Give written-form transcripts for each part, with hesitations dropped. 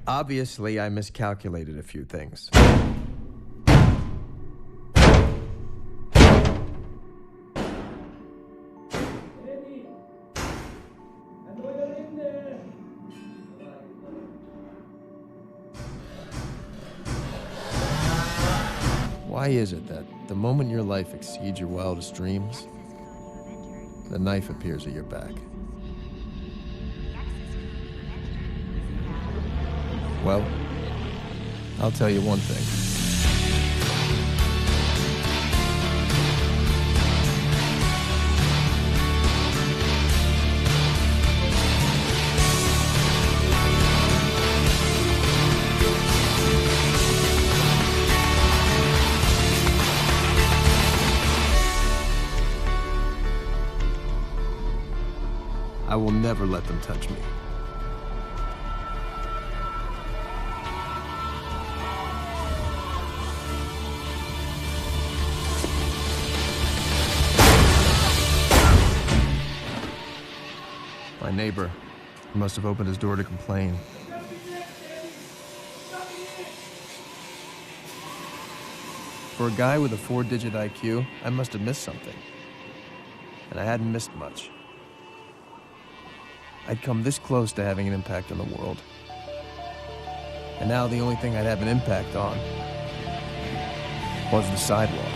Obviously, I miscalculated a few things. Why is it that the moment your life exceeds your wildest dreams, the knife appears at your back? Well, I'll tell you one thing. I will never let them touch me. My neighbor must have opened his door to complain. For a guy with a 4-digit IQ, I must have missed something. And I hadn't missed much. I'd come this close to having an impact on the world. And now the only thing I'd have an impact on was the sidewalk.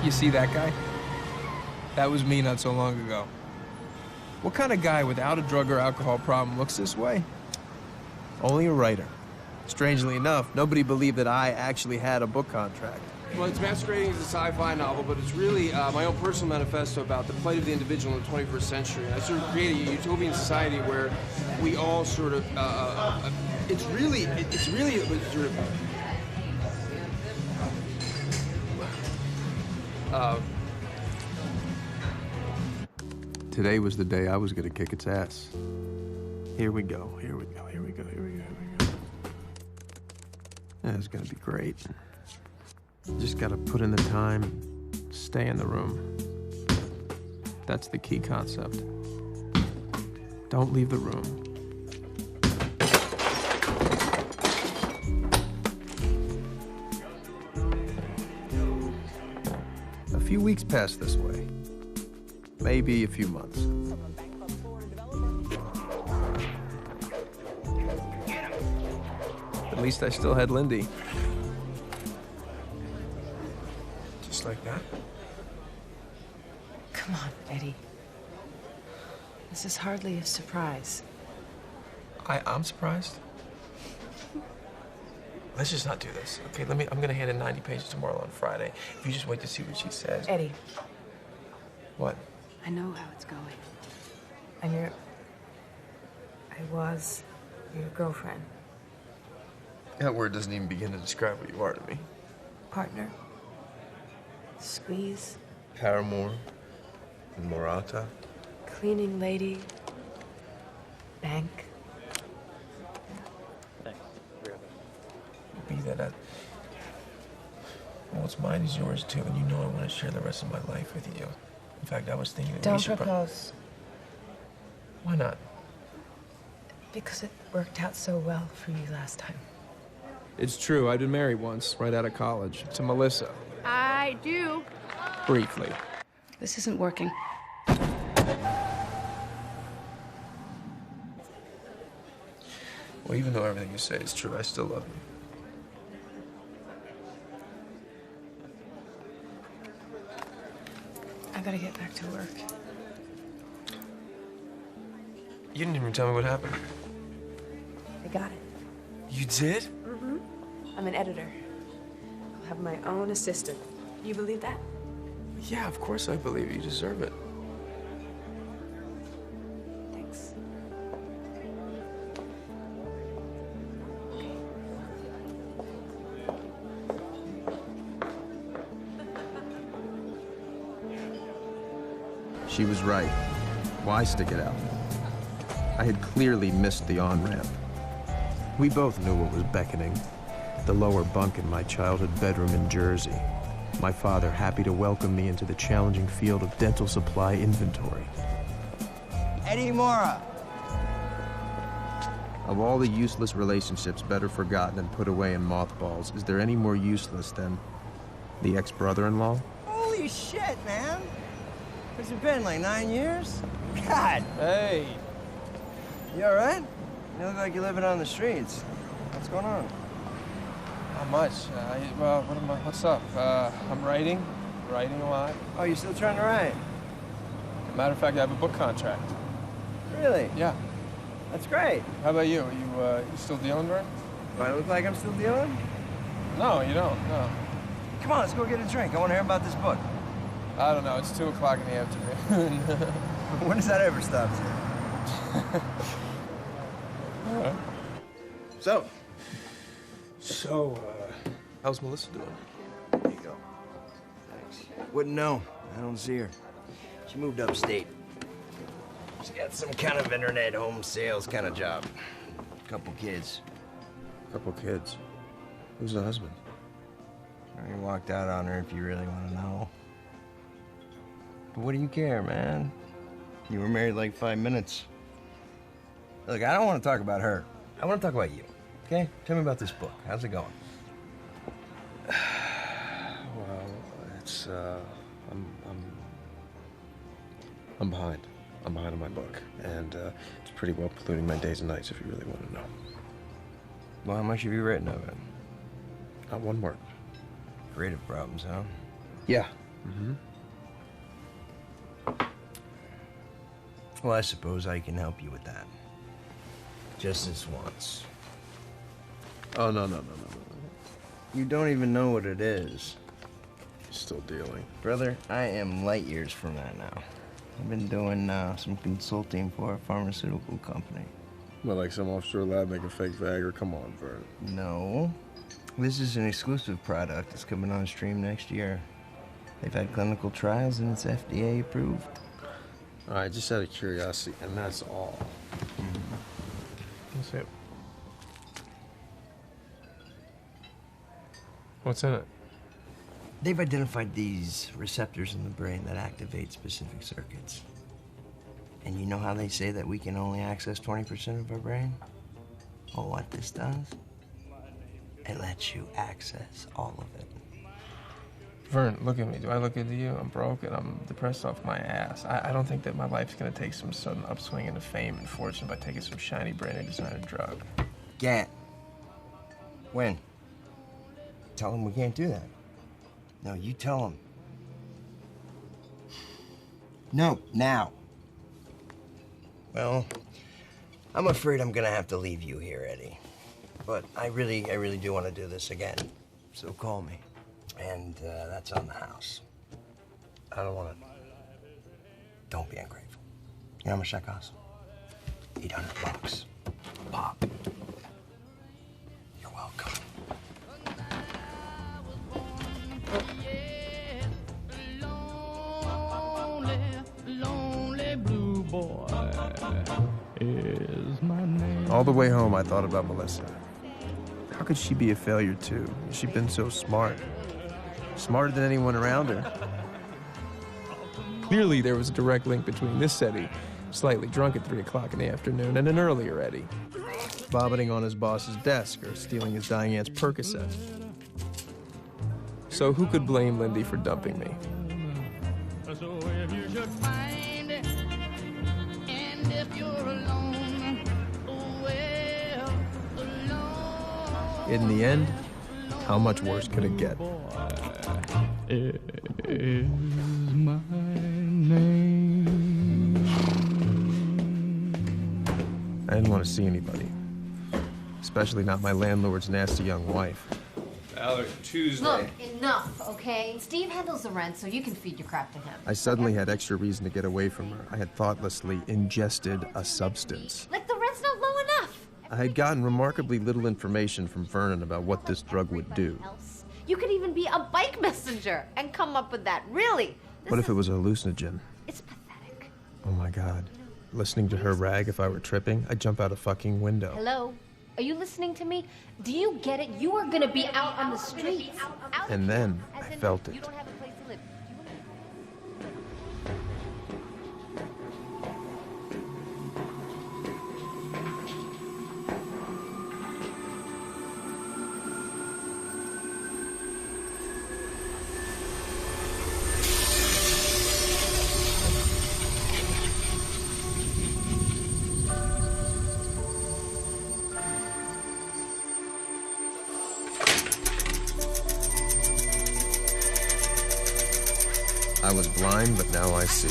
You see that guy? That was me not so long ago. What kind of guy without a drug or alcohol problem looks this way? Only a writer. Strangely enough, nobody believed that I actually had a book contract. Well, it's masquerading as a sci-fi novel, but it's really my own personal manifesto about the plight of the individual in the 21st century. And I sort of created a utopian society where we all sort of, it's really sort of, Today was the day I was gonna kick its ass. Here we go, here we go, here we go, here we go, here we go. It's gonna be great. Just gotta put in the time, stay in the room. That's the key concept. Don't leave the room. A few weeks passed this way. Maybe a few months. At least I still had Lindy. Just like that. Come on, Eddie. This is hardly a surprise. I'm surprised. Let's just not do this, okay? I'm gonna hand in 90 pages to Marla on Friday. If you just wait to see what she says. Eddie. What? I know how it's going. And I was your girlfriend. That word doesn't even begin to describe what you are to me. Partner. Squeeze. Paramore. Morata. Cleaning lady. Bank. Be that what's mine is yours too, and you know I want to share the rest of my life with you. In fact, I was thinking that we Don't should propose. Why not? Because it worked out so well for you last time. It's true. I've been married once, right out of college, to Melissa. I do. Briefly. This isn't working. Well, even though everything you say is true, I still love you. I gotta get back to work. You didn't even tell me what happened. I got it. You did? I'm an editor. I'll have my own assistant. You believe that? Yeah, of course I believe you. You deserve it. Thanks. She was right. Why stick it out? I had clearly missed the on-ramp. We both knew what was beckoning. The lower bunk in my childhood bedroom in Jersey. My father happy to welcome me into the challenging field of dental supply inventory. Eddie Mora. Of all the useless relationships better forgotten and put away in mothballs, is there any more useless than the ex-brother-in-law? Holy shit, man. Where's it been, like 9 years? God. Hey. You all right? You look like you're living on the streets. What's going on? Not much. What's up? I'm writing a lot. Oh, you're still trying to write? Matter of fact, I have a book contract. Really? Yeah. That's great. How about you? Are you still dealing, Vern? Do I look like I'm still dealing? No, you don't. No. Come on, let's go get a drink. I want to hear about this book. I don't know. It's 2 o'clock in the afternoon. When does that ever stop you? So, how's Melissa doing? There you go. Thanks. Wouldn't know. I don't see her. She moved upstate. She's got some kind of internet home sales kind of job. Couple kids. Couple kids. Who's the husband? I walked out on her if you really want to know. But what do you care, man? You were married like 5 minutes. Look, I don't want to talk about her. I want to talk about you, okay? Tell me about this book. How's it going? Well, it's, I'm behind. I'm behind on my book, and it's pretty well polluting my days and nights if you really want to know. Well, how much have you written of it? Not one word. Creative problems, huh? Yeah. Well, I suppose I can help you with that. Just this once. Oh, no. You don't even know what it is. You're still dealing. Brother, I am light years from that now. I've been doing some consulting for a pharmaceutical company. Well, like some offshore lab making fake Viagra? Come on, Vern. No. This is an exclusive product. It's coming on stream next year. They've had clinical trials and it's FDA approved. All right, just out of curiosity, and that's all. Let's see it. What's in it? They've identified these receptors in the brain that activate specific circuits. And you know how they say that we can only access 20% of our brain? Well, what this does, it lets you access all of it. Vern, look at me. Do I look good to you? I'm broke and I'm depressed off my ass. I don't think that my life's gonna take some sudden upswing into fame and fortune by taking some shiny brainy designer drug. Can't. When? Tell them we can't do that. No, you tell them. No, now. Well, I'm afraid I'm gonna have to leave you here, Eddie. But I really do want to do this again. So call me. And that's on the house. I don't want to. Don't be ungrateful. You know how much that costs? $800. Pop. You're welcome. Lonely blue boy is my name. All the way home, I thought about Melissa. How could she be a failure, too? She'd been so smart. Smarter than anyone around her. Clearly, there was a direct link between this Eddie, slightly drunk at 3 o'clock in the afternoon, and an earlier Eddie, vomiting on his boss's desk or stealing his dying aunt's Percocet. So who could blame Lindy for dumping me? So if you should find it, and if you're alone, well, alone. In the end, how much worse could it get? Is my name. I didn't want to see anybody, especially not my landlord's nasty young wife. Tuesday. Look, enough, okay? Steve handles the rent, so you can feed your crap to him. I suddenly had extra reason to get away from her. I had thoughtlessly ingested a substance. Like the rent's not low enough. I had gotten remarkably little information from Vernon about what this drug would do. You could even be a bike messenger and come up with that. Really? What if it was a hallucinogen? It's pathetic. Oh my God. Listening to her rag if I were tripping, I'd jump out a fucking window. Hello? Are you listening to me? Do you get it? You are gonna be out on the streets. And then I felt it. You don't have a place to live. I was blind, but now I see.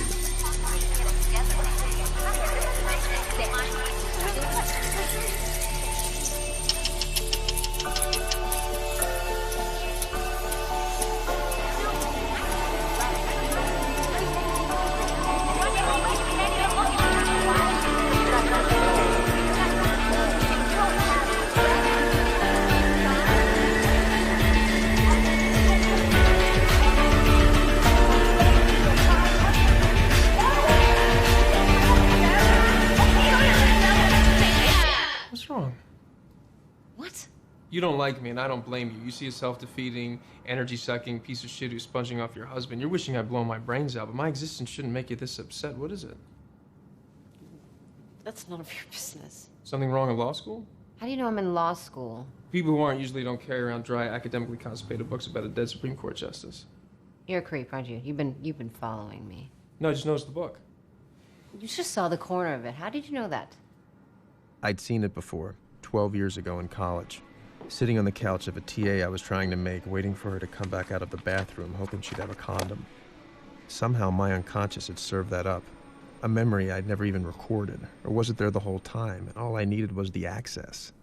What's wrong? What? You don't like me, and I don't blame you. You see a self-defeating, energy-sucking piece of shit who's sponging off your husband. You're wishing I'd blow my brains out, but my existence shouldn't make you this upset. What is it? That's none of your business. Something wrong in law school? How do you know I'm in law school? People who aren't usually don't carry around dry, academically constipated books about a dead Supreme Court justice. You're a creep, aren't you? You've been following me. No, I just noticed the book. You just saw the corner of it. How did you know that? I'd seen it before, 12 years ago in college. Sitting on the couch of a TA I was trying to make, waiting for her to come back out of the bathroom, hoping she'd have a condom. Somehow my unconscious had served that up. A memory I'd never even recorded. Or was it there the whole time, and all I needed was the access?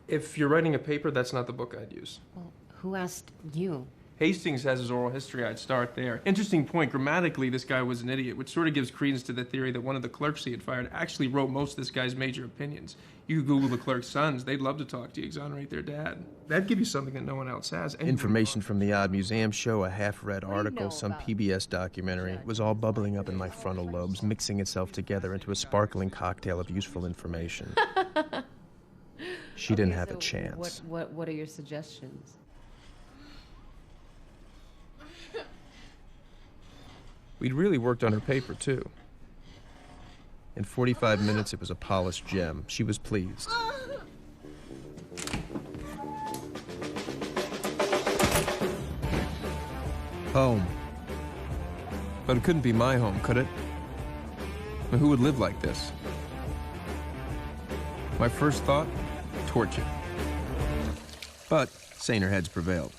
If you're writing a paper, that's not the book I'd use. Well, who asked you? Hastings has his oral history. I'd start there. Interesting point. Grammatically, this guy was an idiot, which sort of gives credence to the theory that one of the clerks he had fired actually wrote most of this guy's major opinions. You could Google the clerk's sons. They'd love to talk to you, exonerate their dad. That'd give you something that no one else has. Information from the Odd Museum show, a half-read article, some PBS documentary. It was all bubbling up in my frontal lobes, mixing itself together into a sparkling cocktail of useful information. She didn't have a chance. What are your suggestions? We'd really worked on her paper, too. In 45 minutes, it was a polished gem. She was pleased. Home. But it couldn't be my home, could it? I mean, who would live like this? My first thought, torture. But saner heads prevailed.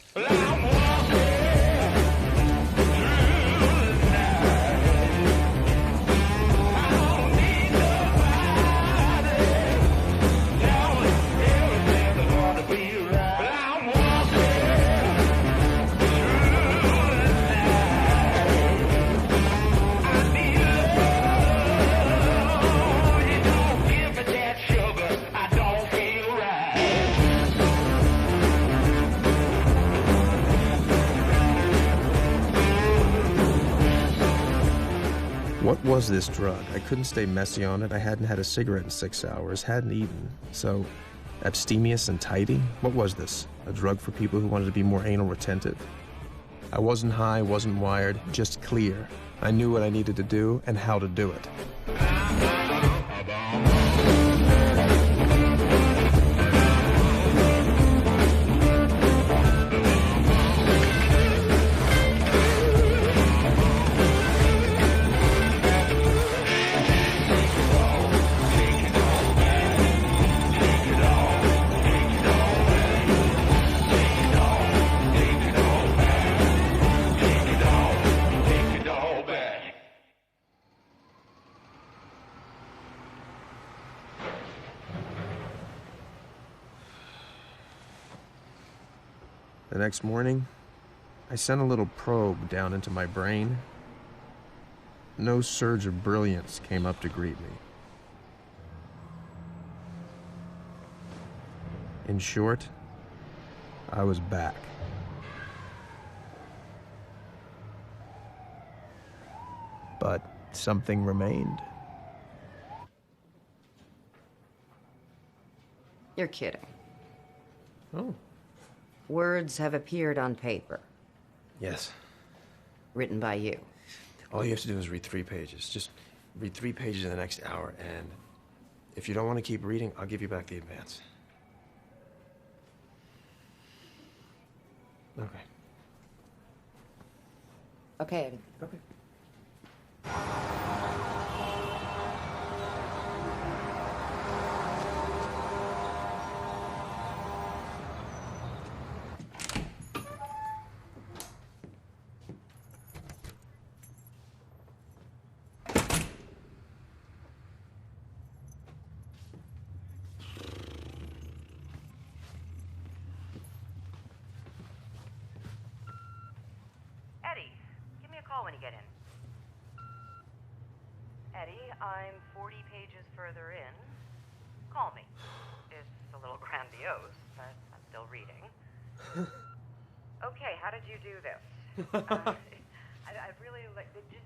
What was this drug? I couldn't stay messy on it. I hadn't had a cigarette in 6 hours, hadn't eaten. So, abstemious and tidy? What was this? A drug for people who wanted to be more anal retentive? I wasn't high, wasn't wired, just clear. I knew what I needed to do and how to do it. The next morning, I sent a little probe down into my brain. No surge of brilliance came up to greet me. In short, I was back. But something remained. You're kidding. Oh. Words have appeared on paper, Yes. written by you. All you have to do is read 3 pages. Just read 3 pages in the next hour, and if you don't want to keep reading, I'll give you back the advance. Okay. Okay, Eddie. Okay. Eddie, give me a call when you get in. Eddie, I'm 40 pages further in. Call me. It's a little grandiose, but I'm still reading. Okay, how did you do this? I'd really like... Just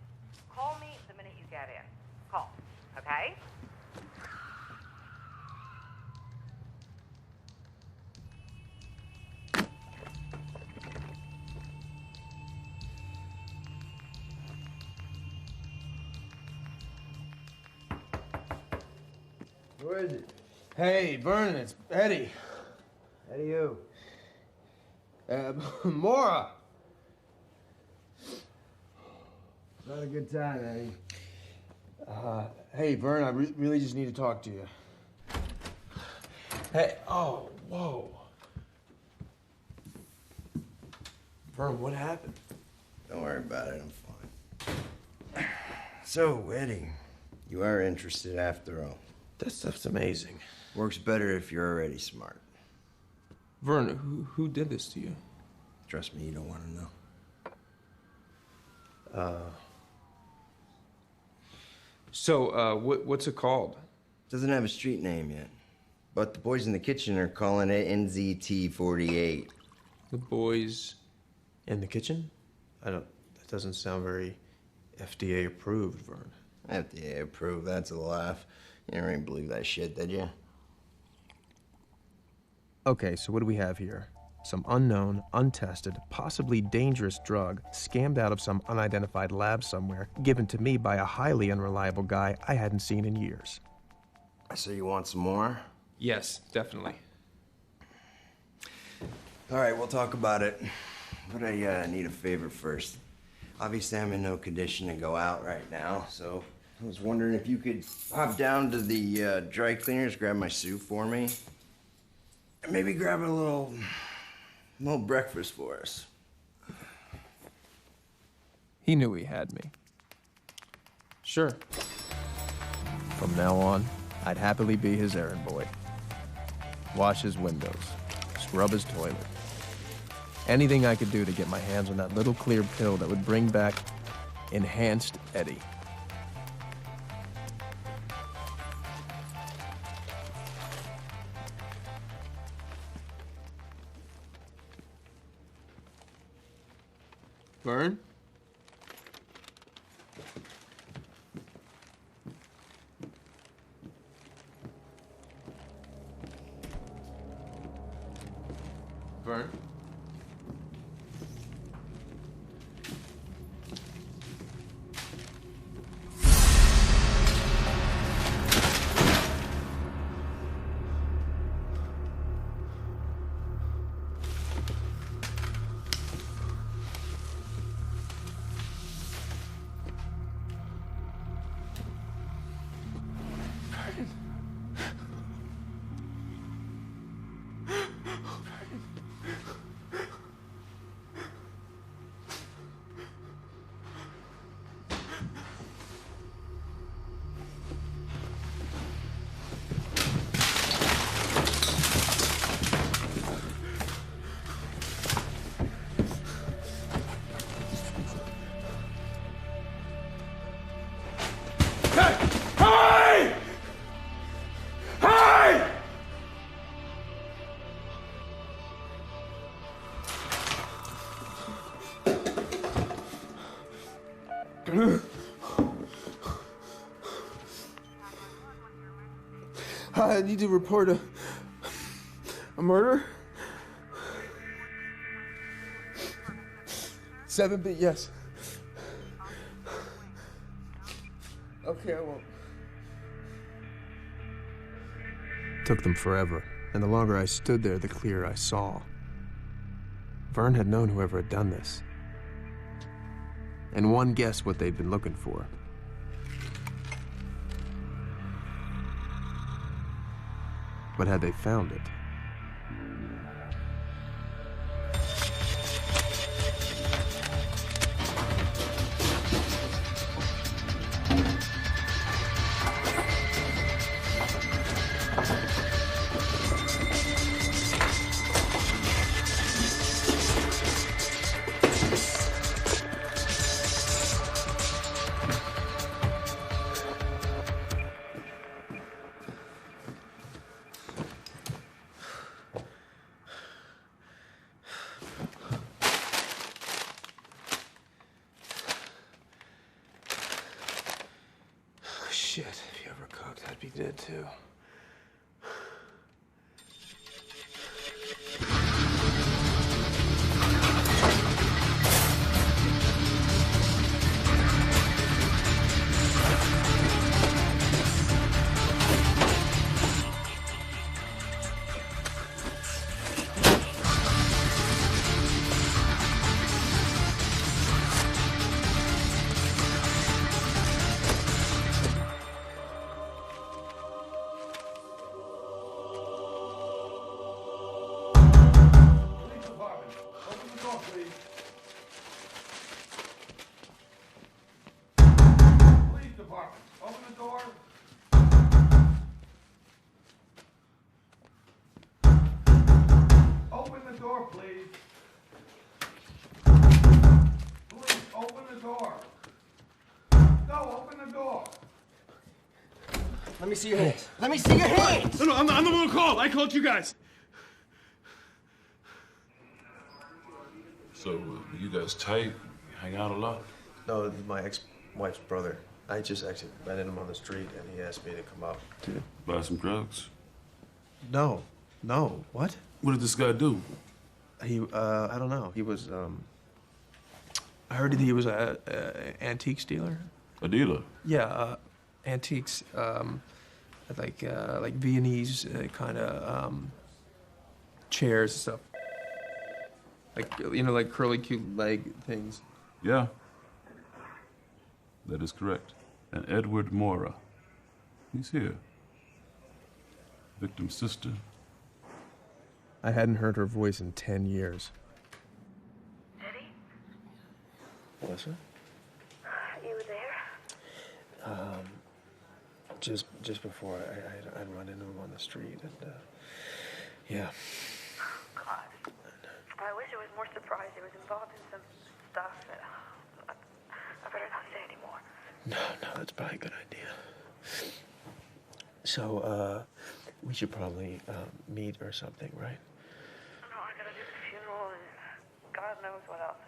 call me the minute you get in. Call, okay? Who is it? Hey, Vernon, it's Eddie. Eddie who? Mora. Not a good time, Eddie. Hey, Vern, I really just need to talk to you. Hey, oh, whoa. Vern, what happened? Don't worry about it, I'm fine. So, Eddie, you are interested after all. That stuff's amazing. Works better if you're already smart. Vern, who did this to you? Trust me, you don't want to know. So, what's it called? Doesn't have a street name yet. But the boys in the kitchen are calling it NZT-48. The boys. In the kitchen? That doesn't sound very FDA approved, Vern. FDA approved, that's a laugh. You never even believe that shit, did you? Okay, so what do we have here? Some unknown, untested, possibly dangerous drug scammed out of some unidentified lab somewhere, given to me by a highly unreliable guy I hadn't seen in years. So you want some more? Yes, definitely. All right, we'll talk about it. But I need a favor first. Obviously, I'm in no condition to go out right now, so I was wondering if you could hop down to the dry cleaners, grab my suit for me, and maybe grab a little breakfast for us. He knew he had me. Sure. From now on, I'd happily be his errand boy. Wash his windows, scrub his toilet. Anything I could do to get my hands on that little clear pill that would bring back enhanced Eddie. Vern? Vern? I need to report a murder. 7B, yes. Okay, I won't. Took them forever, and the longer I stood there, the clearer I saw. Vern had known whoever had done this. And one guessed what they'd been looking for. But had they found it? Shit, if you ever cooked, I'd be dead too. Let me see your hands. Let me see your hands! No, I'm the one who called. I called you guys. So, you guys tight? Hang out a lot? No, this is my ex-wife's brother. I just actually ran into him on the street, and he asked me to come up to... Buy some drugs? No. What? What did this guy do? He, I don't know. He was, I heard that he was a antiques dealer. A dealer? Yeah, antiques, like Viennese kind of chairs and stuff. Like, you know, like curly cute leg things. Yeah. That is correct. And Edward Mora. He's here. Victim's sister. I hadn't heard her voice in 10 years. Eddie? Melissa? You were there? Just before I'd run into him on the street, and, yeah. God. I wish I was more surprised he was involved in some stuff that... I better not say anymore. No, that's probably a good idea. So, we should probably meet or something, right? No, I gotta do the funeral and God knows what else.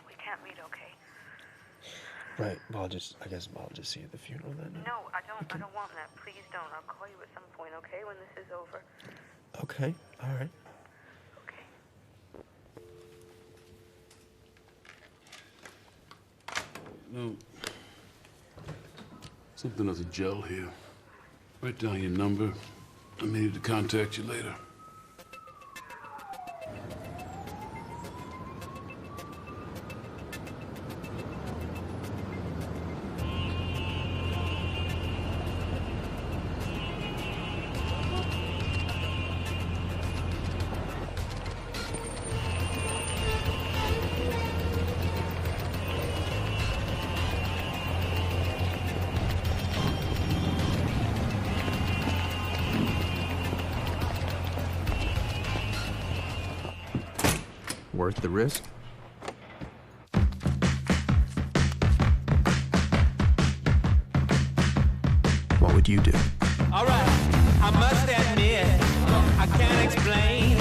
We can't meet, okay? Right. Well, I guess I'll just see you at the funeral then. No, I don't want that. Please don't. I'll call you at some point, okay? When this is over. Okay. All right. No. Something as a gel here. Write down your number. I may need to contact you later. Worth the risk? What would you do? All right, I must admit, I can't explain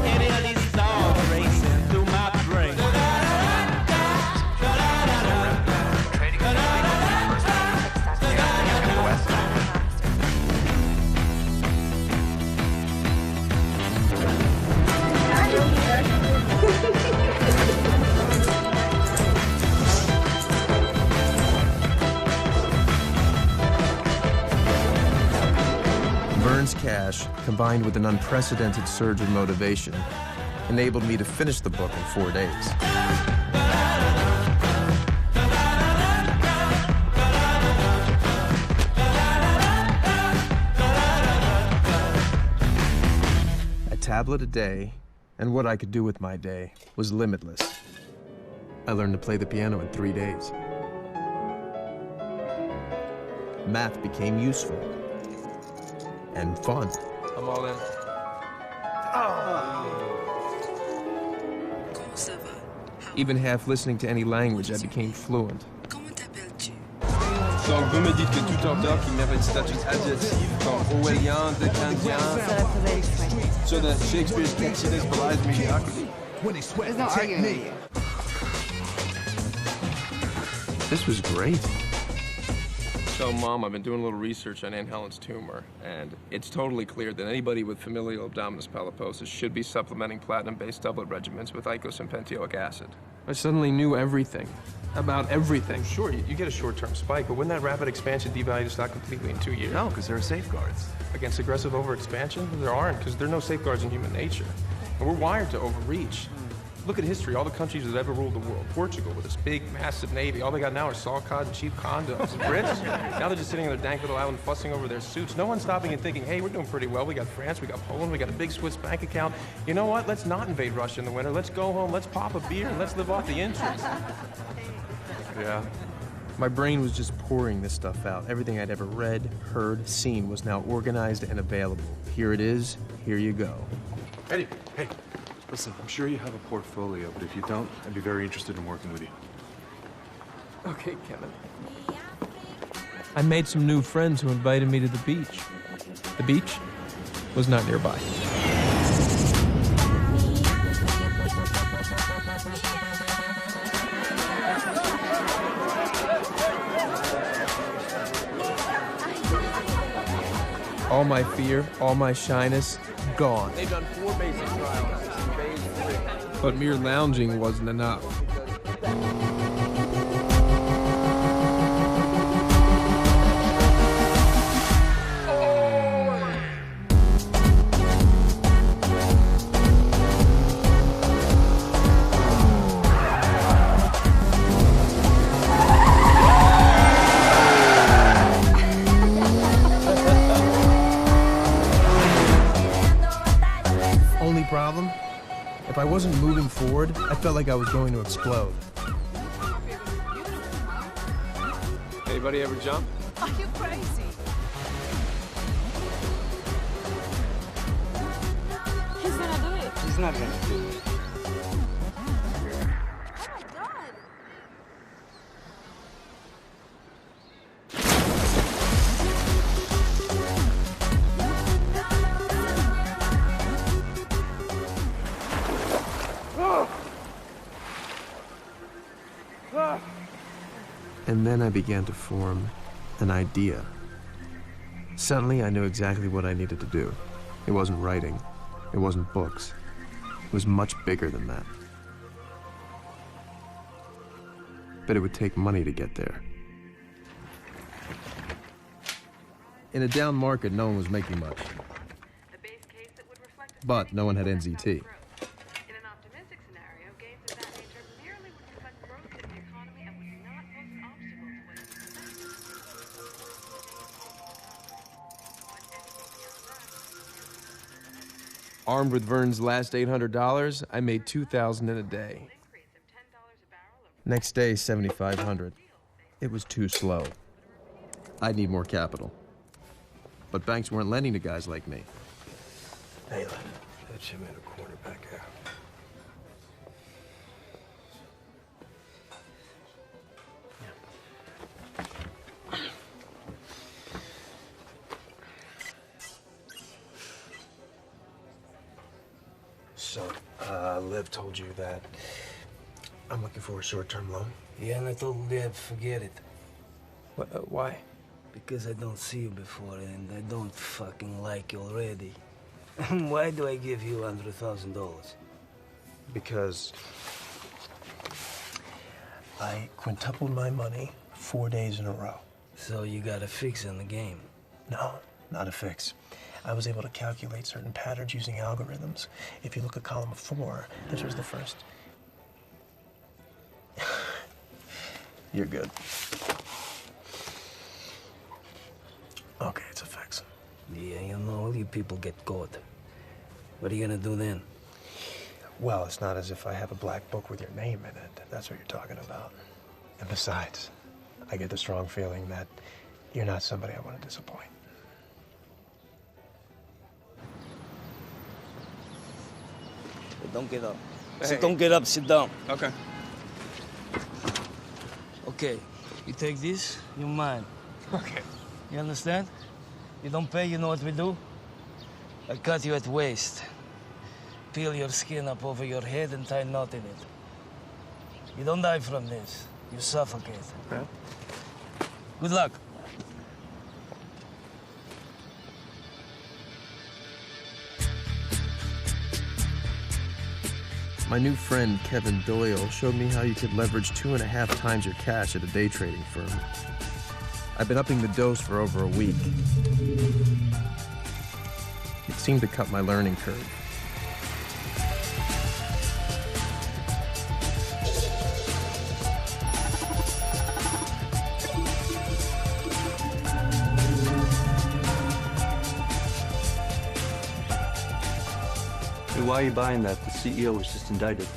any of these thoughts racing through my brain. combined with an unprecedented surge of motivation, enabled me to finish the book in 4 days. A tablet a day, and what I could do with my day was limitless. I learned to play the piano in 3 days. Math became useful and fun. I'm all in. Even half listening to any language, I became fluent. Donc, vous me dites que tout auteur qui mérite statut adjectif, comme orwellien, dickensian, so that Shakespeare's catchiness belies mediocrity. There's no arguing with you. This was great. So, Mom, I've been doing a little research on Aunt Helen's tumor, and it's totally clear that anybody with familial abdominis polyposis should be supplementing platinum-based doublet regimens with icos and pentoic acid. I suddenly knew everything. About everything. Sure, you get a short-term spike, but wouldn't that rapid expansion devalue the stock completely in 2 years? No, because there are safeguards. Against aggressive overexpansion? There aren't, because there are no safeguards in human nature. And we're wired to overreach. Look at history, all the countries that ever ruled the world. Portugal with this big, massive navy. All they got now are saw cod and cheap condoms. The Brits, now they're just sitting on their dank little island fussing over their suits. No one's stopping and thinking, hey, we're doing pretty well. We got France, we got Poland, we got a big Swiss bank account. You know what? Let's not invade Russia in the winter. Let's go home, let's pop a beer, and let's live off the interest. Yeah. My brain was just pouring this stuff out. Everything I'd ever read, heard, seen was now organized and available. Here it is, here you go. Eddie, hey. Listen, I'm sure you have a portfolio, but if you don't, I'd be very interested in working with you. Okay, Kevin. I made some new friends who invited me to the beach. The beach was not nearby. All my fear, all my shyness, gone. They've done 4 basic trials. This is phase 3. But mere lounging wasn't enough. Only problem? If I wasn't moving forward, I felt like I was going to explode. Anybody ever jump? Are you crazy? He's gonna do it. He's not gonna do it. And then I began to form an idea. Suddenly, I knew exactly what I needed to do. It wasn't writing. It wasn't books. It was much bigger than that. But it would take money to get there. In a down market, no one was making much. But no one had NZT. Armed with Vern's last $800, I made $2,000 in a day. Next day, $7,500. It was too slow. I'd need more capital. But banks weren't lending to guys like me. Hey, that's him in a corner back there. So, Liv told you that I'm looking for a short-term loan? Yeah, and I told Liv, forget it. Why? Because I don't see you before, and I don't fucking like you already. Why do I give you $100,000? Because I quintupled my money 4 days in a row. So you got a fix in the game? No, not a fix. I was able to calculate certain patterns using algorithms. If you look at column 4, this was the first. You're good. Okay, it's a fix. Yeah, you know, you people get caught. What are you gonna do then? Well, it's not as if I have a black book with your name in it. If that's what you're talking about. And besides, I get the strong feeling that you're not somebody I want to disappoint. Hey, don't get up. Hey. Don't get up, sit down. Okay. Okay, you take this, you're mine. Okay. You understand? You don't pay, you know what we do? I cut you at waist. Peel your skin up over your head and tie a knot in it. You don't die from this. You suffocate. Okay. Good luck. My new friend, Kevin Doyle, showed me how you could leverage 2.5 times your cash at a day trading firm. I've been upping the dose for over a week. It seemed to cut my learning curve. Why are you buying that? The CEO was just indicted.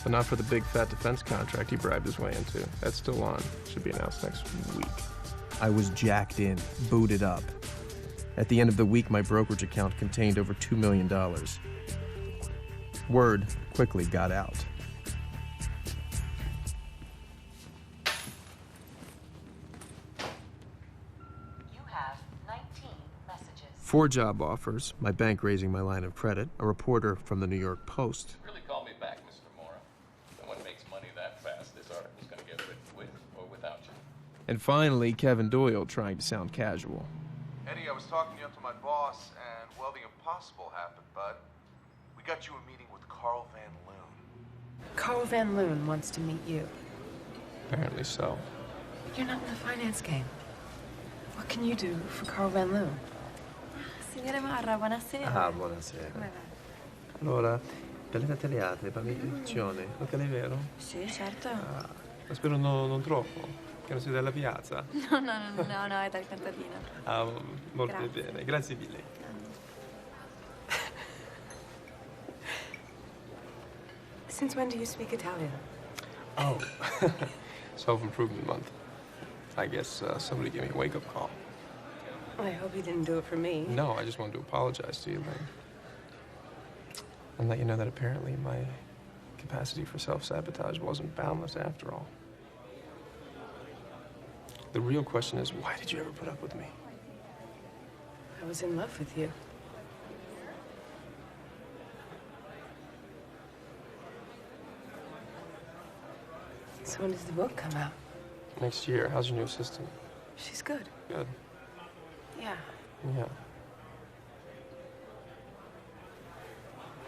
But not for the big fat defense contract he bribed his way into. That's still on. Should be announced next week. I was jacked in, booted up. At the end of the week, my brokerage account contained over $2 million. Word quickly got out. You have 19 messages. 4 job offers, my bank raising my line of credit, a reporter from the New York Post. Really call me back, Mr. Mora. No one makes money that fast. This article's gonna get written with or without you. And finally, Kevin Doyle trying to sound casual. Eddie, I was talking you up to my boss, and, well, the impossible happened, bud. We got you a meeting with Carl Van Loon. Carl Van Loon wants to meet you. Apparently so. You're not in the finance game. What can you do for Carl Van Loon? Signore Marra, buonasera. Ah, buonasera. Allora, per le tagliate, per l'iscrizione, locale vero? Sì, certo. Ah, ma spero non troppo. Che non sia della piazza. No, è dal contadino. Ah, molto Grazie. bene. Grazie mille. Since when do you speak Italian? Oh, self-improvement month. I guess somebody gave me a wake-up call. I hope he didn't do it for me. No, I just wanted to apologize to you, Lynn. And let you know that apparently my capacity for self-sabotage wasn't boundless after all. The real question is, why did you ever put up with me? I was in love with you. So when does the book come out? Next year. How's your new assistant? She's good. Good. Yeah. Yeah.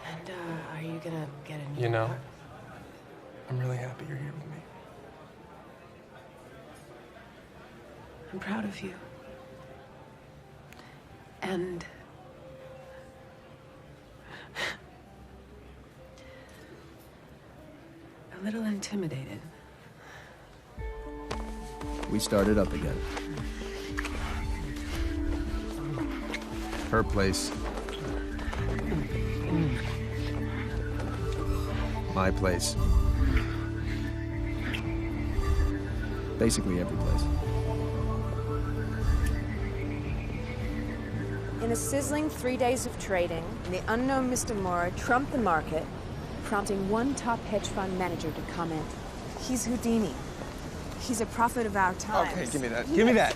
And, are you gonna get a new You know, car? I'm really happy you're here with me. I'm proud of you. And a little intimidated. We started up again. Her place. My place. Basically every place. In a sizzling 3 days of trading, the unknown Mr. Mora trumped the market, prompting one top hedge fund manager to comment, "He's Houdini. He's a prophet of our times." Okay, give me that. Give me that.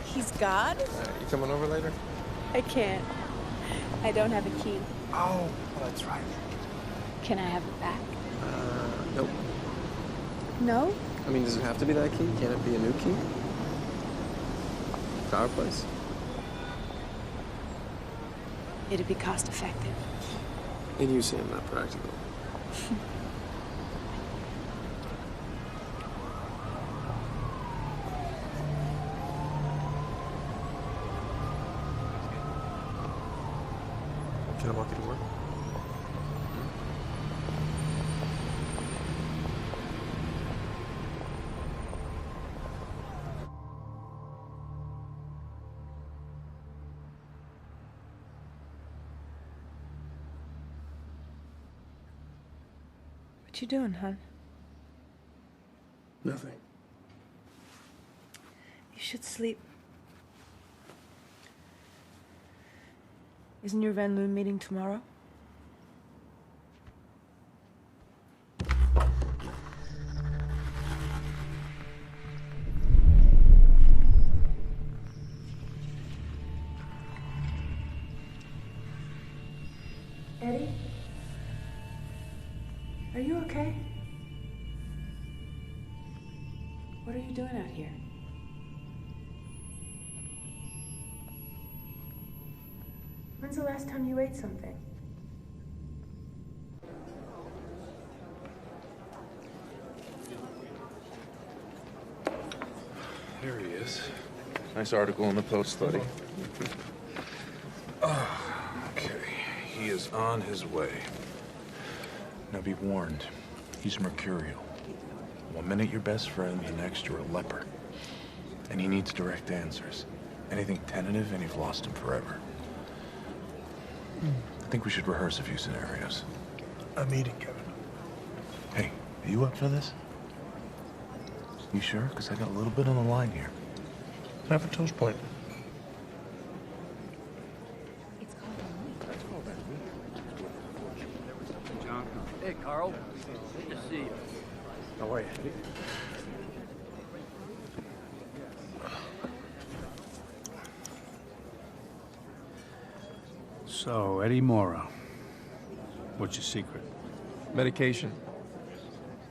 He's God? You coming over later? I can't. I don't have a key. Oh, well, that's right. Can I have it back? Nope. No? I mean, does it have to be that key? Can't it be a new key? To our place? It'd be cost effective. And you seem not practical. Can I walk you to work? What you doing, hon? Nothing. You should sleep. Isn't your Van Loon meeting tomorrow? Eddie? Are you okay? What are you doing out here? When's the last time you ate something? There he is. Nice article in the Post study. Okay, he is on his way. Now be warned, he's mercurial. 1 minute your best friend, the next you're a leper. And he needs direct answers. Anything tentative and you've lost him forever. I think we should rehearse a few scenarios. I'm eating, Kevin. Hey, are you up for this? You sure? Because I got a little bit on the line here. Can I have a toast point? John. Hey, Carl. Good to see you. How are you? So, Eddie Mora, what's your secret? Medication.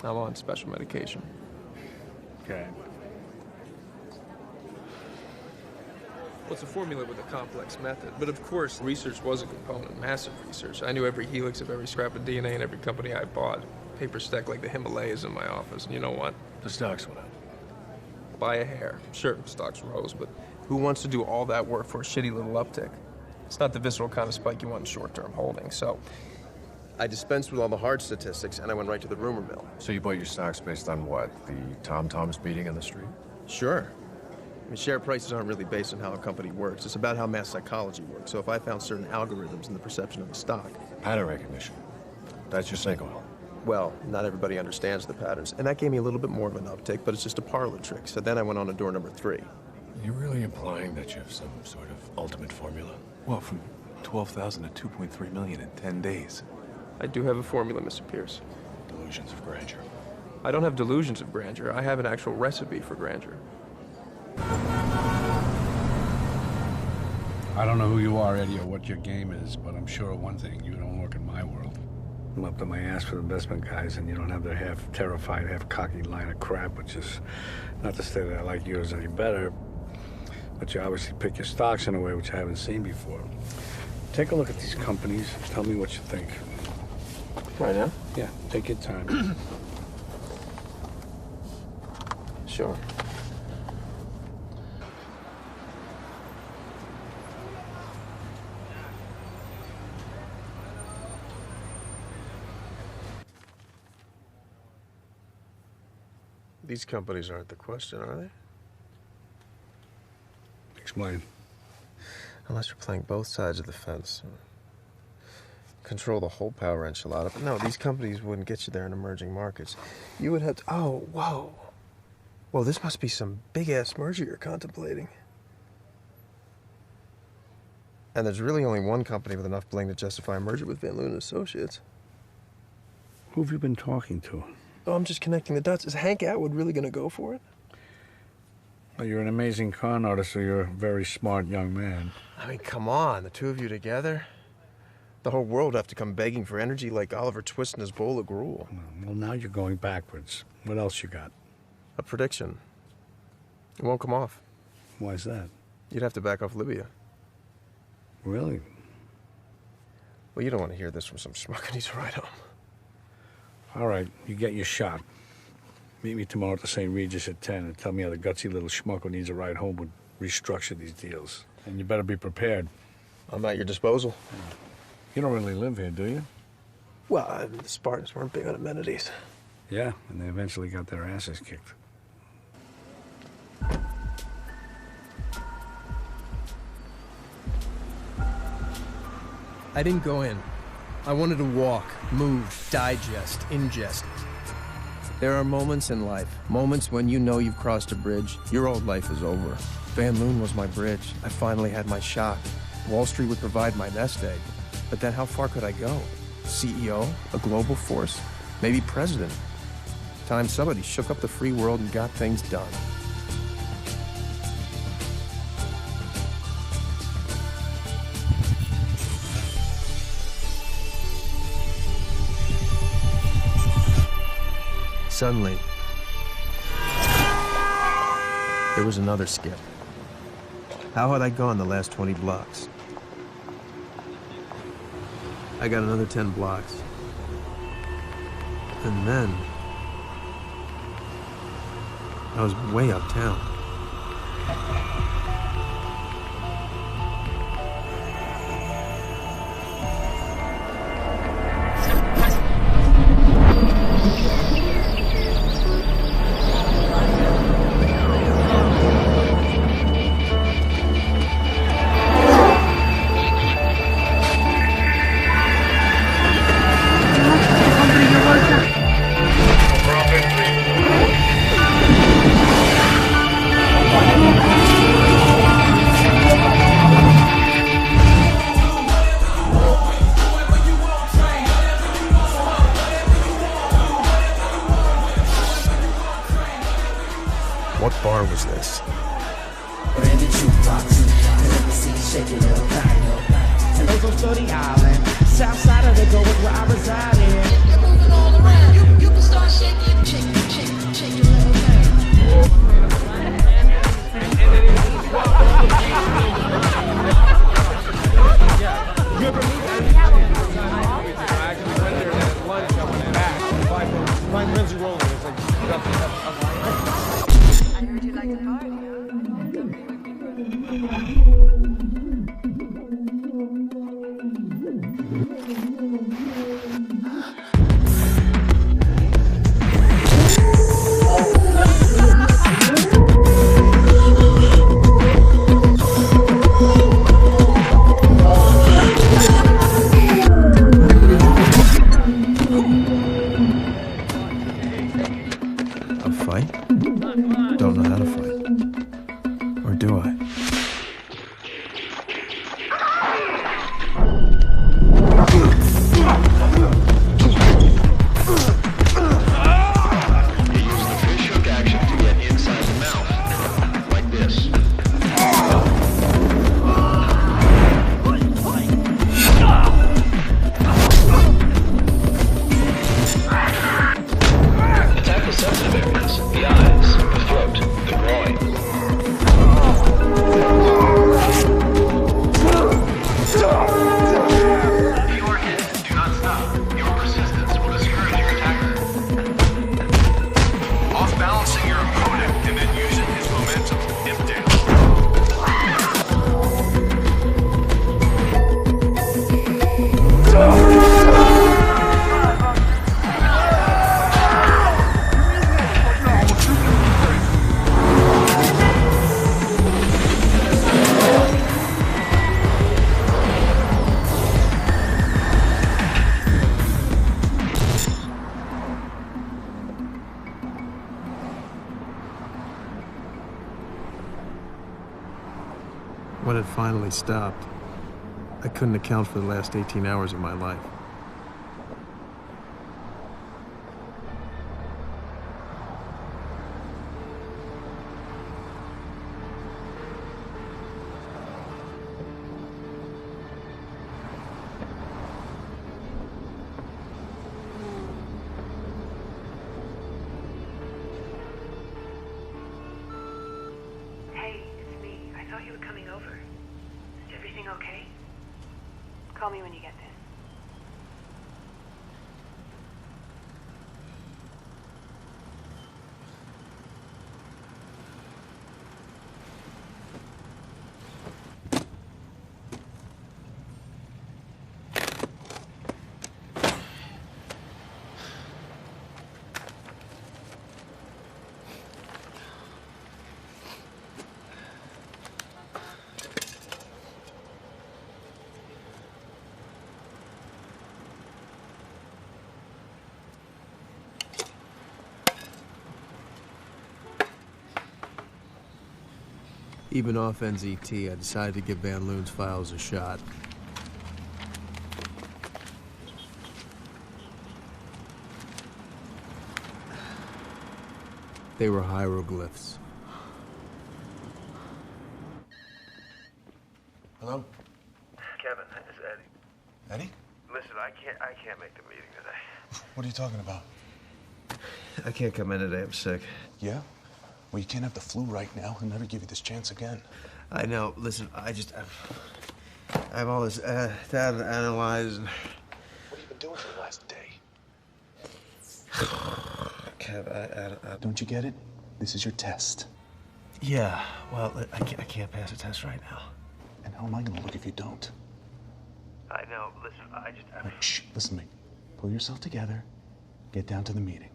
I'm on special medication. Okay. Well, it's a formula with a complex method. But of course, research was a component, massive research. I knew every helix of every scrap of DNA in every company I bought. Paper stacked like the Himalayas in my office. And you know what? The stocks went up. By a hair. Sure, stocks rose, but who wants to do all that work for a shitty little uptick? It's not the visceral kind of spike you want in short-term holding, so I dispensed with all the hard statistics, and I went right to the rumor mill. So you bought your stocks based on what? The Tom-Toms meeting in the street? Sure. I mean, share prices aren't really based on how a company works. It's about how mass psychology works. So if I found certain algorithms in the perception of the stock... Pattern recognition. That's your single. Well, not everybody understands the patterns. And that gave me a little bit more of an uptick, but it's just a parlor trick. So then I went on to door number 3. You're really implying that you have some sort of ultimate formula? Well, from 12,000 to 2.3 million in 10 days. I do have a formula, Mr. Pierce. Delusions of grandeur. I don't have delusions of grandeur. I have an actual recipe for grandeur. I don't know who you are, Eddie, or what your game is, but I'm sure of one thing, you don't work in my world. I'm up to my ass for investment guys, and you don't have their half terrified, half cocky line of crap, which is not to say that I like yours any better, but you obviously pick your stocks in a way which I haven't seen before. Take a look at these companies. Tell me what you think. Right now? Yeah, take your time. Sure. These companies aren't the question, are they? Explain. Unless you're playing both sides of the fence. Control the whole power enchilada. But no, these companies wouldn't get you there in emerging markets. You would have to... Oh, whoa. Whoa, this must be some big-ass merger you're contemplating. And there's really only one company with enough bling to justify a merger with Van Loon & Associates. Who have you been talking to? Oh, I'm just connecting the dots. Is Hank Atwood really going to go for it? Well, you're an amazing con artist, so you're a very smart young man. I mean, come on, the two of you together? The whole world would have to come begging for energy like Oliver Twist in his bowl of gruel. Well, now you're going backwards. What else you got? A prediction. It won't come off. Why is that? You'd have to back off Libya. Really? Well, you don't want to hear this from some schmuck who needs a ride home. All right, you get your shot. Meet me tomorrow at the St. Regis at 10 and tell me how the gutsy little schmuck who needs a ride home would restructure these deals. And you better be prepared. I'm at your disposal. You don't really live here, do you? Well, the Spartans weren't big on amenities. Yeah, and they eventually got their asses kicked. I didn't go in. I wanted to walk, move, digest, ingest. There are moments in life, moments when you know you've crossed a bridge, your old life is over. Van Loon was my bridge. I finally had my shot. Wall Street would provide my nest egg. But then how far could I go? CEO? A global force? Maybe president? Time somebody shook up the free world and got things done. Suddenly, there was another skip. How had I gone the last 20 blocks? I got another 10 blocks. And then, I was way uptown. What bar was this? South side of the go is where I reside in. You're moving all around. You can start shaking, shake your little I heard you like to party, A fight? Don't know how to fight. Or do I? You use the fish hook action to get inside the mouth, like this. Attack the sensitive areas, the eyes, the throat, the groin. If you are hit, do not stop. Your persistence will discourage your attacker. Off-balancing your opponent and then using his momentum if down. When it finally stopped, I couldn't account for the last 18 hours of my life. Hey, it's me. I thought you were coming over. Is everything okay? Call me when you get there. Even off NZT, I decided to give Van Loon's files a shot. They were hieroglyphs. Hello? Kevin, it's Eddie. Eddie? Listen, I can't make the meeting today. What are you talking about? I can't come in today, I'm sick. Yeah? Well, you can't have the flu right now. I'll never give you this chance again. I know. Listen, I have all this data to analyze. And... What have you been doing for the last day? Kev, I Don't you get it? This is your test. Yeah, well, I can't pass a test right now. And how am I gonna look if you don't? I know. Listen, I just... Right, shh, listen to me. Pull yourself together. Get down to the meeting.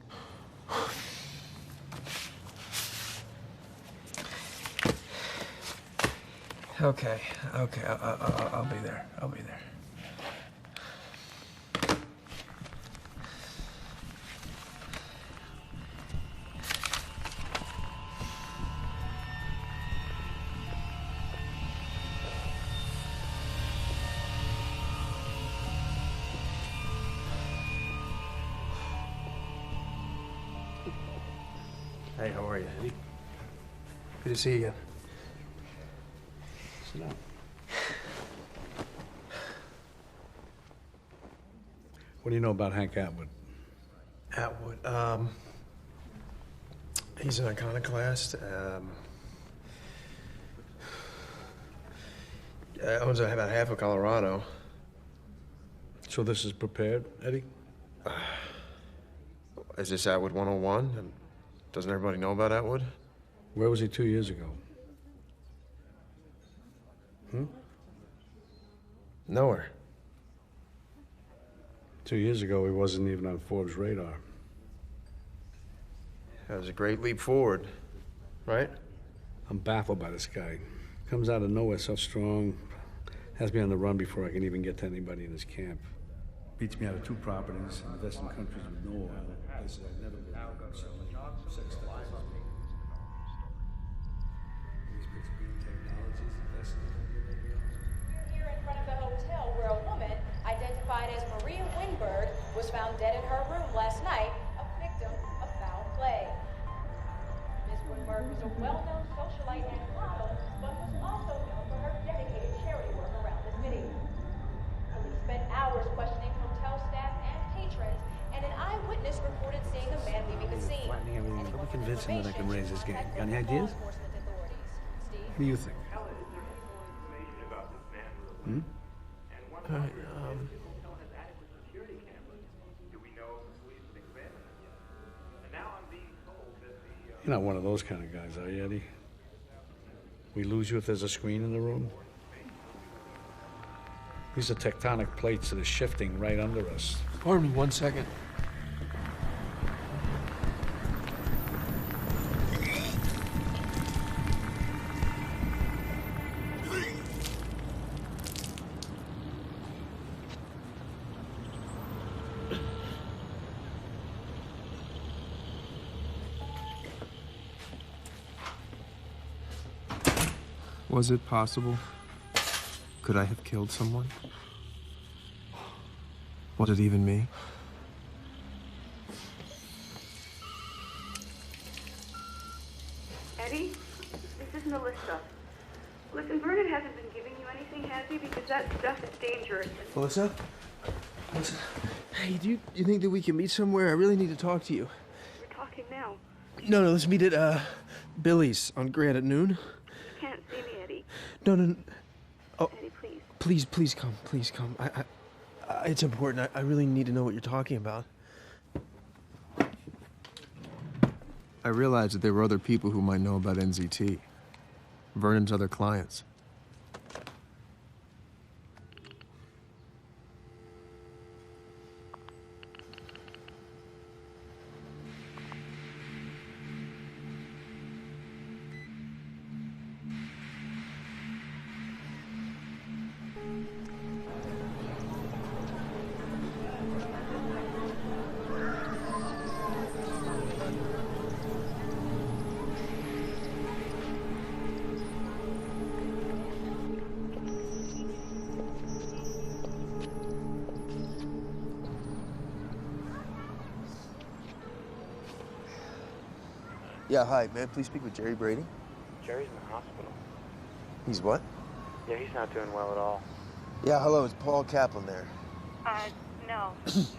Okay, I'll be there. I'll be there. Hey, how are you? Good to see you again. Sit down. What do you know about Hank Atwood? Atwood, he's an iconoclast. Owns about half of Colorado. So this is prepared, Eddie? Is this Atwood 101? And doesn't everybody know about Atwood? Where was he 2 years ago? Nowhere. 2 years ago, he wasn't even on Forbes' radar. That was a great leap forward, right? I'm baffled by this guy. Comes out of nowhere so strong, has me on the run before I can even get to anybody in his camp. Beats me out of 2 properties, invests in countries with no oil, places I've never been. Sex Here in front of the hotel where a woman identified as Maria Winberg was found dead in her room last night, a victim of foul play. Ms. Winberg was a well-known socialite and model, but was also known for her dedicated charity work around the city. Police spent hours questioning hotel staff and patrons, and an eyewitness reported seeing a man leaving the scene. Flattening everything, but we convince him that I can raise his game. Got any ideas? What do you think? All right, You're not one of those kind of guys, are you, Eddie? We lose you if there's a screen in the room? These are tectonic plates that are shifting right under us. Pardon me 1 second. Was it possible? Could I have killed someone? Was it even me? Eddie, this is Melissa. Listen, Vernon hasn't been giving you anything, has he? Because that stuff is dangerous. Melissa? Melissa? Hey, do you think that we can meet somewhere? I really need to talk to you. We're talking now. No, let's meet at, Billy's on Grant at noon. You can't see me, Eddie. No. Oh, Eddie, please. Please come. Please come. It's important. I really need to know what you're talking about. I realized that there were other people who might know about NZT. Vernon's other clients. Yeah, hi. May I please speak with Jerry Brady? Jerry's in the hospital. He's what? Yeah, he's not doing well at all. Yeah, hello. It's Paul Kaplan there. No.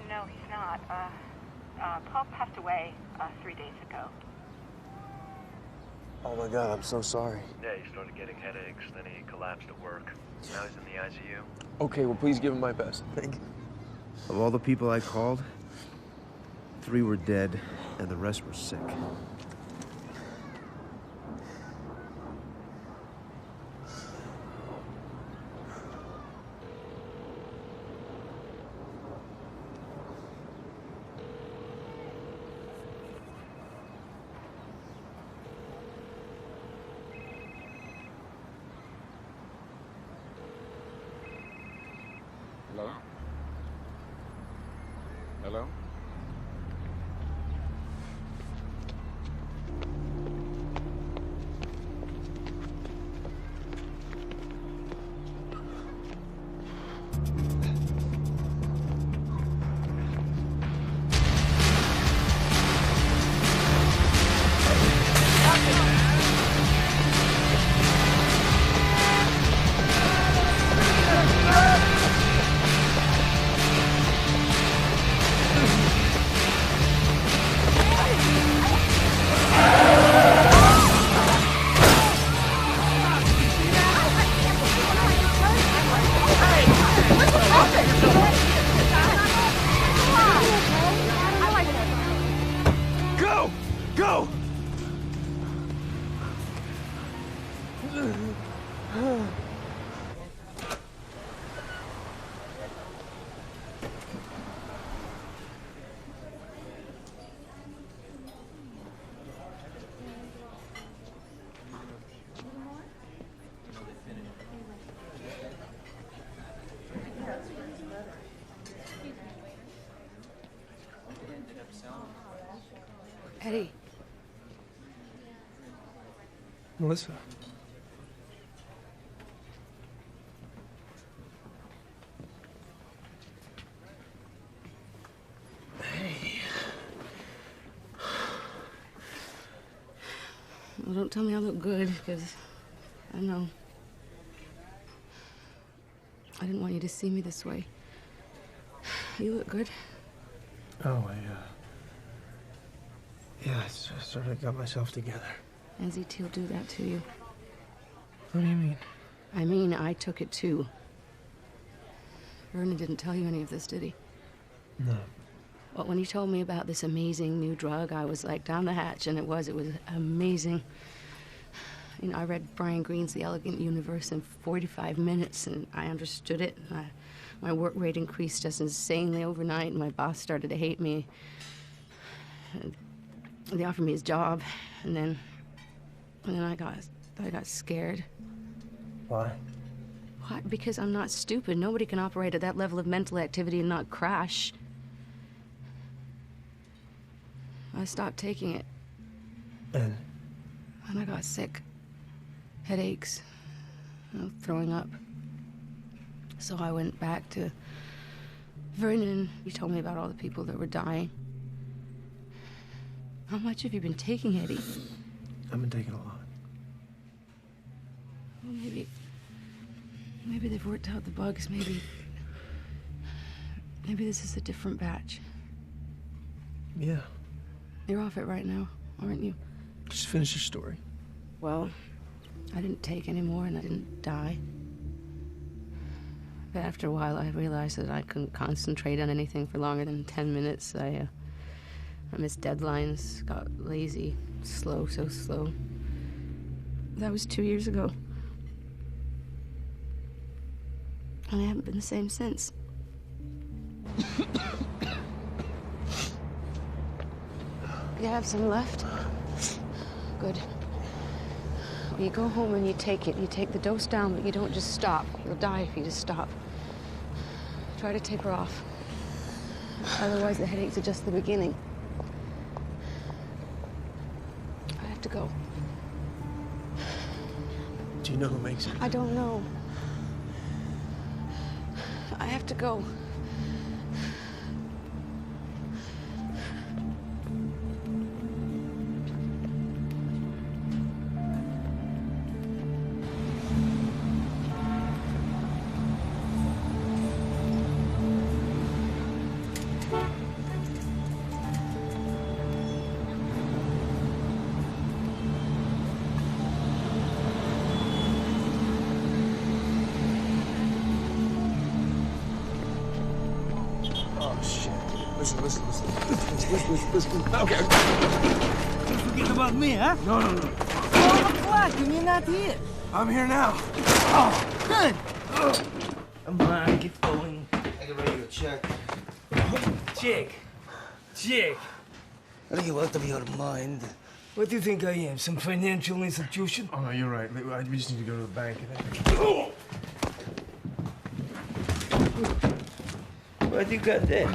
No, he's not. Paul passed away 3 days ago. Oh my God, I'm so sorry. Yeah, he started getting headaches, then he collapsed at work. Now he's in the ICU. Okay, well, please give him my best. Thank you. Of all the people I called, 3 were dead, and the rest were sick. Hello? Hello? Go! Go! Eddie. Melissa. Well, don't tell me I look good, because I know. I didn't want you to see me this way. You look good. Oh, yeah, I sort of got myself together. NZT'll do that to you. What do you mean? I mean, I took it too. Vernon didn't tell you any of this, did he? No. Well, when he told me about this amazing new drug, I was like down the hatch, and it was amazing. You know, I read Brian Greene's The Elegant Universe in 45 minutes, and I understood it. My work rate increased just insanely overnight, and my boss started to hate me. They offered me his job, and then I got scared. Why? What? Because I'm not stupid. Nobody can operate at that level of mental activity and not crash. I stopped taking it. And I got sick. Headaches. Throwing up. So I went back to Vernon. He told me about all the people that were dying. How much have you been taking, Eddie? I've been taking a lot. Well, maybe they've worked out the bugs. Maybe this is a different batch. Yeah. You're off it right now, aren't you? Just finish your story. Well, I didn't take any more and I didn't die. But after a while, I realized that I couldn't concentrate on anything for longer than 10 minutes. I missed deadlines, got lazy, so slow. That was 2 years ago. And I haven't been the same since. You have some left? Good. Well, you go home and you take it. You take the dose down, but you don't just stop. You'll die if you just stop. Try to taper off. Otherwise, the headaches are just the beginning. I have to go. Do you know who makes it? I don't know. I have to go. Oh, shit. Listen. Okay. You forget about me, huh? No. 12 o'clock, and you're not here. I'm here now. Oh, good. Come on, get going. I get ready to check. Check. Are you out of your mind? What do you think I am, some financial institution? Oh, no, you're right. We just need to go to the bank. What you got there?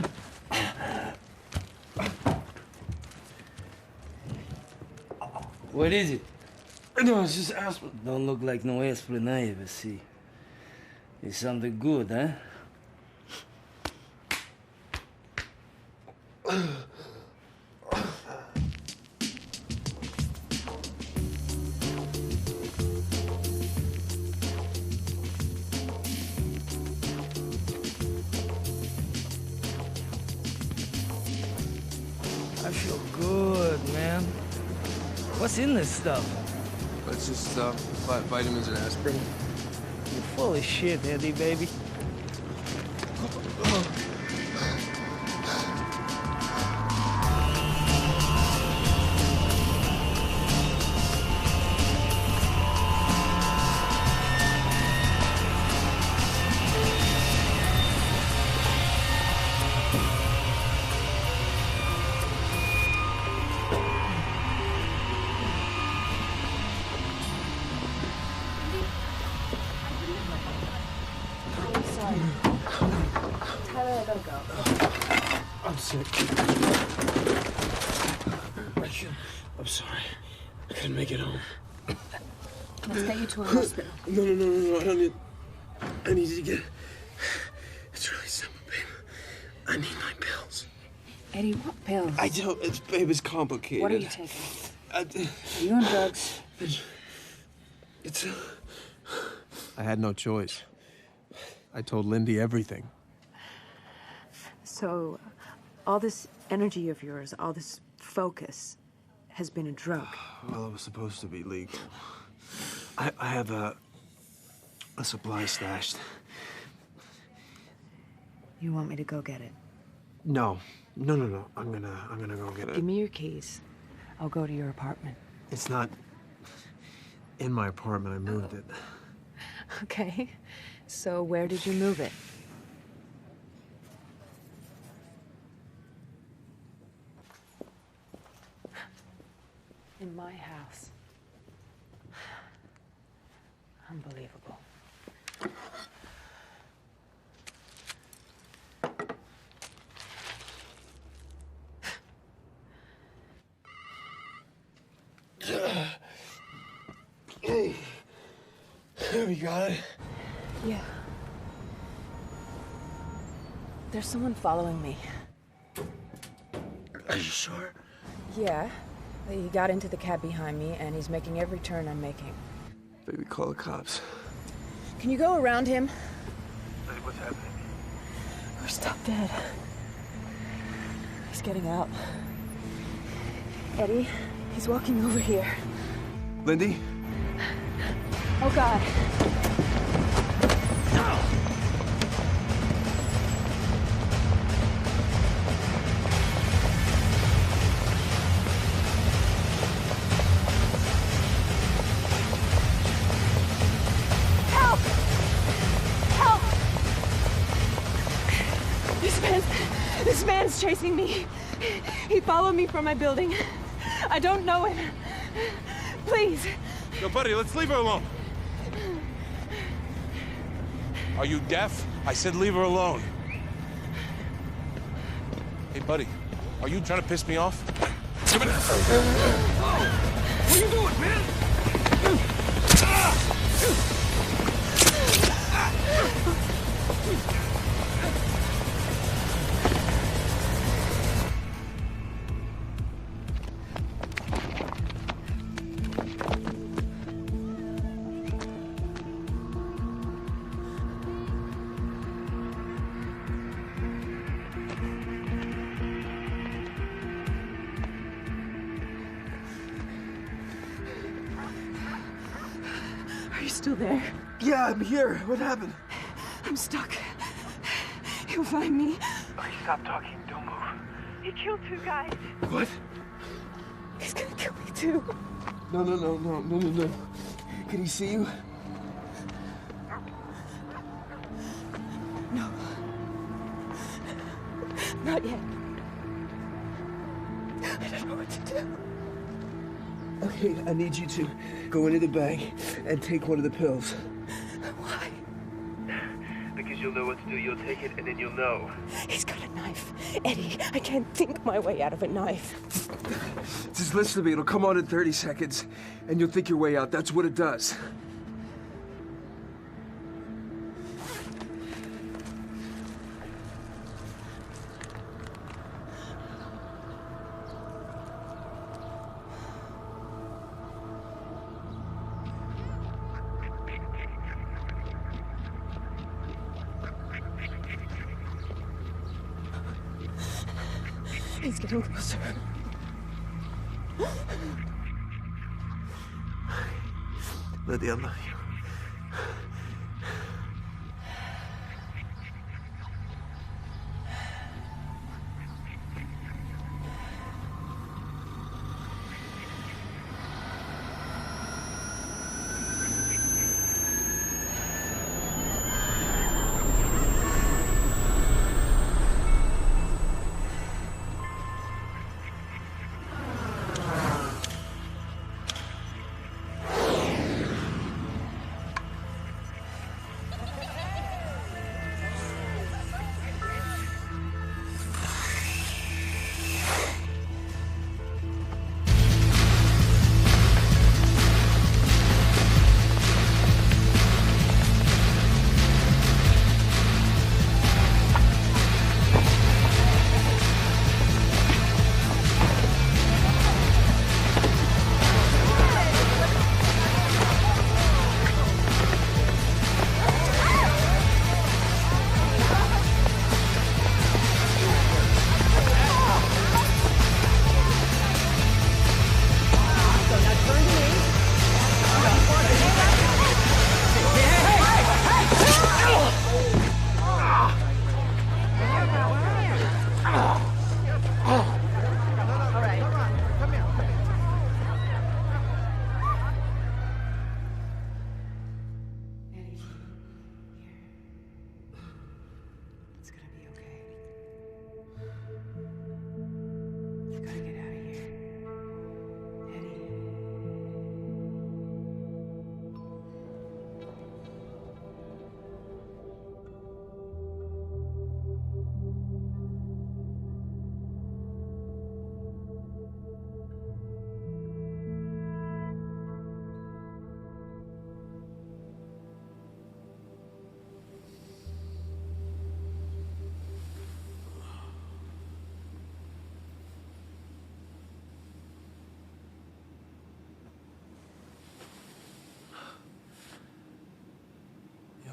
What is it? No, it's just aspirin. Don't look like no aspirin I ever see. It sounded good, huh? I feel good, man. What's in this stuff? It's just vitamins and aspirin. You're full of shit, Eddie, baby. Tyler, I gotta go. I'm sick. I'm sorry. I couldn't make it home. Let's get you to a hospital. No. I don't need... I need to get... It's really simple, babe. I need my pills. Eddie, what pills? I don't... It's complicated. What are you taking? Are you on drugs? It's... I had no choice. I told Lindy everything. So, all this energy of yours, all this focus, has been a drug. Well, it was supposed to be legal. I have a supply stashed. You want me to go get it? No. I'm gonna go get it. Give me your keys. I'll go to your apartment. It's not in my apartment. I moved it. Okay. So where did you move it? In my house. Unbelievable. Hey. We got it. Yeah. There's someone following me. Are you sure? Yeah. He got into the cab behind me, and he's making every turn I'm making. Baby, call the cops. Can you go around him? What's happening? We're stuck dead. He's getting out. Eddie, he's walking over here. Lindy? Oh, God. This man's chasing me. He followed me from my building. I don't know him. Please. Yo, buddy, let's leave her alone. Are you deaf? I said leave her alone. Hey, buddy, are you trying to piss me off? Come here. What are you doing, man? Are you still there? Yeah, I'm here. What happened? I'm stuck. He'll find me. Okay, stop talking. Don't move. He killed 2 guys. What? He's gonna kill me too. No. Can he see you? No. Not yet. I don't know what to do. Okay, I need you to go into the bank and take one of the pills. Why? Because you'll know what to do. You'll take it and then you'll know. He's got a knife. Eddie, I can't think my way out of a knife. Just listen to me. It'll come on in 30 seconds, and you'll think your way out. That's what it does. He's getting closer. Lydia, I love you.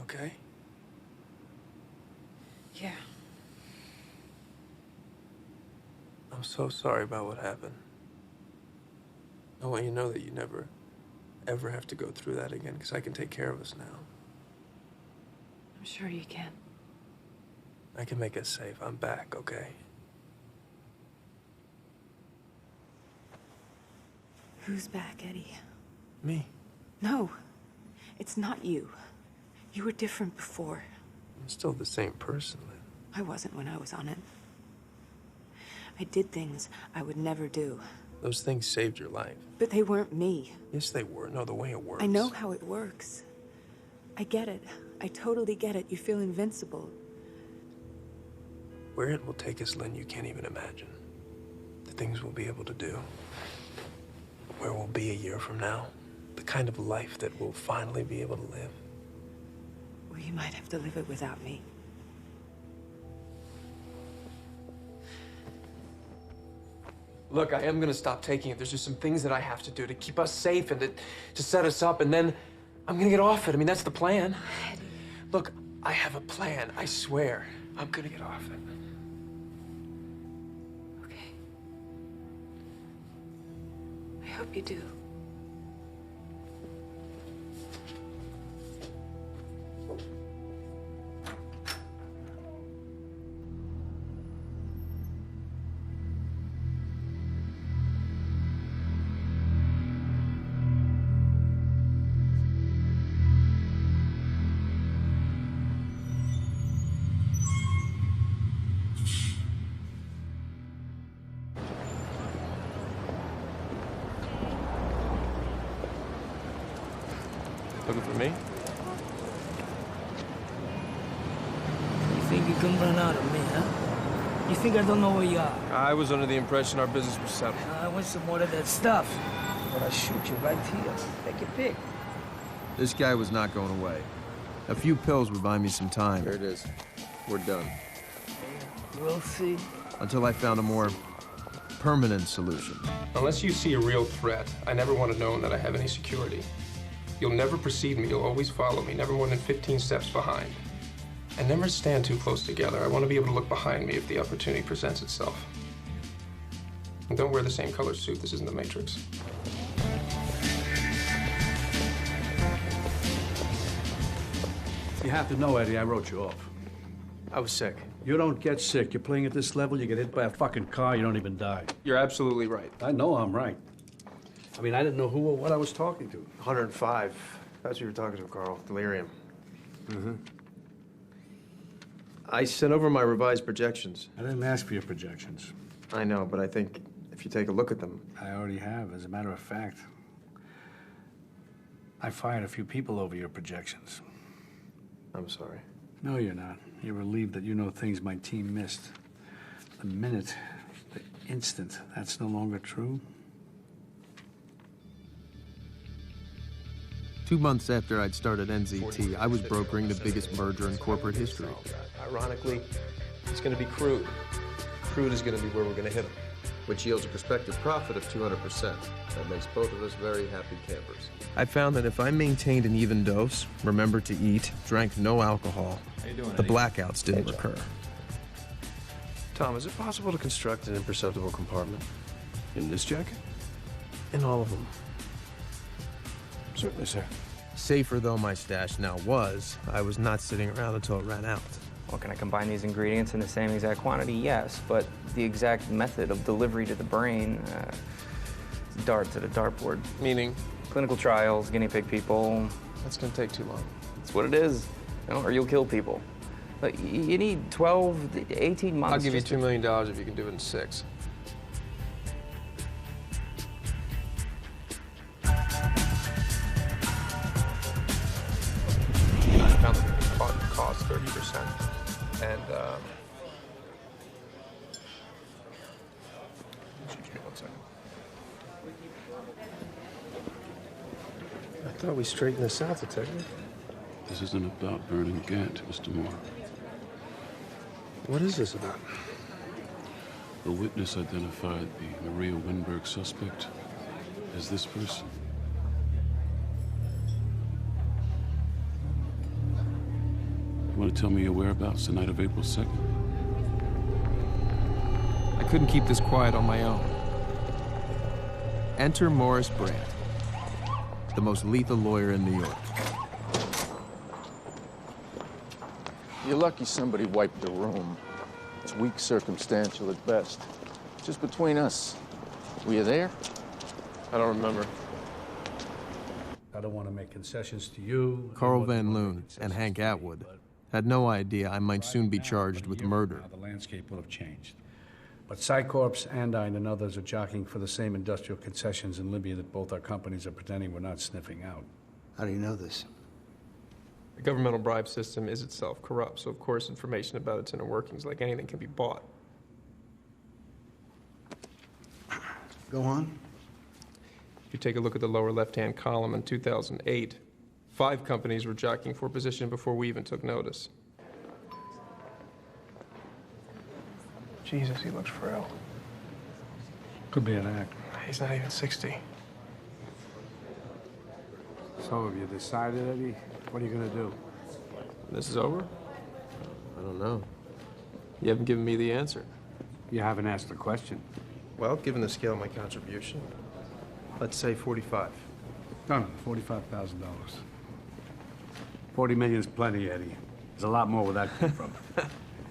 Okay? Yeah. I'm so sorry about what happened. I want you to know that you never, ever have to go through that again, because I can take care of us now. I'm sure you can. I can make us safe. I'm back, okay? Who's back, Eddie? Me. No, it's not you. You were different before. I'm still the same person, Lynn. I wasn't when I was on it. I did things I would never do. Those things saved your life. But they weren't me. Yes, they were. No, the way it works. I know how it works. I get it. I totally get it. You feel invincible. Where it will take us, Lynn, you can't even imagine. The things we'll be able to do. Where we'll be a year from now. The kind of life that we'll finally be able to live. Well, you might have to live it without me. Look, I am gonna stop taking it. There's just some things that I have to do to keep us safe and to set us up, and then I'm gonna get off it. I mean, that's the plan. Look, I have a plan, I swear. I'm gonna get off it. Okay. I hope you do. Looking for me? You think you can run out of me, huh? You think I don't know where you are? I was under the impression our business was settled. I want some more of that stuff. But I'll shoot you right here. Take your pick. This guy was not going away. A few pills would buy me some time. There it is. We're done. We'll see. Until I found a more permanent solution. Unless you see a real threat, I never want to know that I have any security. You'll never precede me. You'll always follow me, never more than 15 steps behind. And never stand too close together. I want to be able to look behind me if the opportunity presents itself. And don't wear the same color suit. This isn't the Matrix. You have to know, Eddie, I wrote you off. I was sick. You don't get sick. You're playing at this level, you get hit by a fucking car, you don't even die. You're absolutely right. I know I'm right. I mean, I didn't know who or what I was talking to. 105. That's who you were talking to, Carl. Delirium. Mm-hmm. I sent over my revised projections. I didn't ask for your projections. I know, but I think if you take a look at them... I already have. As a matter of fact, I fired a few people over your projections. I'm sorry. No, you're not. You're relieved that you know things my team missed. The minute, the instant, that's no longer true. 2 months after I'd started NZT, I was brokering the biggest merger in corporate history. Ironically, it's going to be crude. Crude is going to be where we're going to hit them, which yields a prospective profit of 200%. That makes both of us very happy campers. I found that if I maintained an even dose, remembered to eat, drank no alcohol, the blackouts didn't recur. Tom, is it possible to construct an imperceptible compartment? In this jacket? In all of them. Certainly, sir. Safer though my stash now was, I was not sitting around until it ran out. Well, can I combine these ingredients in the same exact quantity? Yes, but the exact method of delivery to the brain, darts at a dartboard. Meaning? Clinical trials, guinea pig people. That's going to take too long. That's what it is, you know, or you'll kill people. But you need 12 to 18 months. I'll give you $2 million if you can do it in 6. I found that the cost 30%. And, excuse me 1 second. I thought we straightened this out, Detective. This isn't about burning Gant, Mr. Moore. What is this about? A witness identified the Maria Winberg suspect as this person. You want to tell me your whereabouts the night of April 2nd? I couldn't keep this quiet on my own. Enter Morris Brandt, the most lethal lawyer in New York. You're lucky somebody wiped the room. It's weak circumstantial at best. Just between us. Were you there? I don't remember. I don't want to make concessions to you. Carl Van Loon and Hank Atwood had no idea I might soon be charged with murder. The landscape will have changed. But Psycorps, Andine, and others are jockeying for the same industrial concessions in Libya that both our companies are pretending we're not sniffing out. How do you know this? The governmental bribe system is itself corrupt, so of course information about its inner workings, like anything, can be bought. Go on. If you take a look at the lower left-hand column in 2008, 5 companies were jockeying for position before we even took notice. Jesus, he looks frail. Could be an act. He's not even 60. So have you decided, Eddie? What are you going to do? This is over? I don't know. You haven't given me the answer. You haven't asked the question. Well, given the scale of my contribution, let's say 45. Done. $45,000. 40 million's plenty, Eddie. There's a lot more where that came from.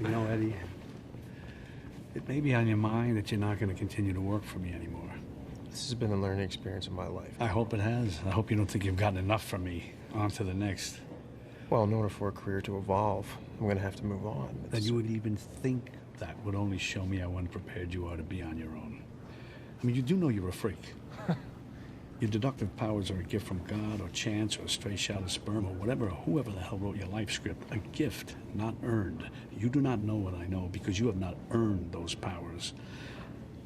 You know, Eddie, it may be on your mind that you're not going to continue to work for me anymore. This has been a learning experience of my life. I hope it has. I hope you don't think you've gotten enough from me. On to the next. Well, in order for a career to evolve, I'm going to have to move on. That you would even think that would only show me how unprepared you are to be on your own. I mean, you do know you're a freak. Your deductive powers are a gift from God or chance or a stray shot of sperm or whatever or whoever the hell wrote your life script. A gift, not earned. You do not know what I know because you have not earned those powers.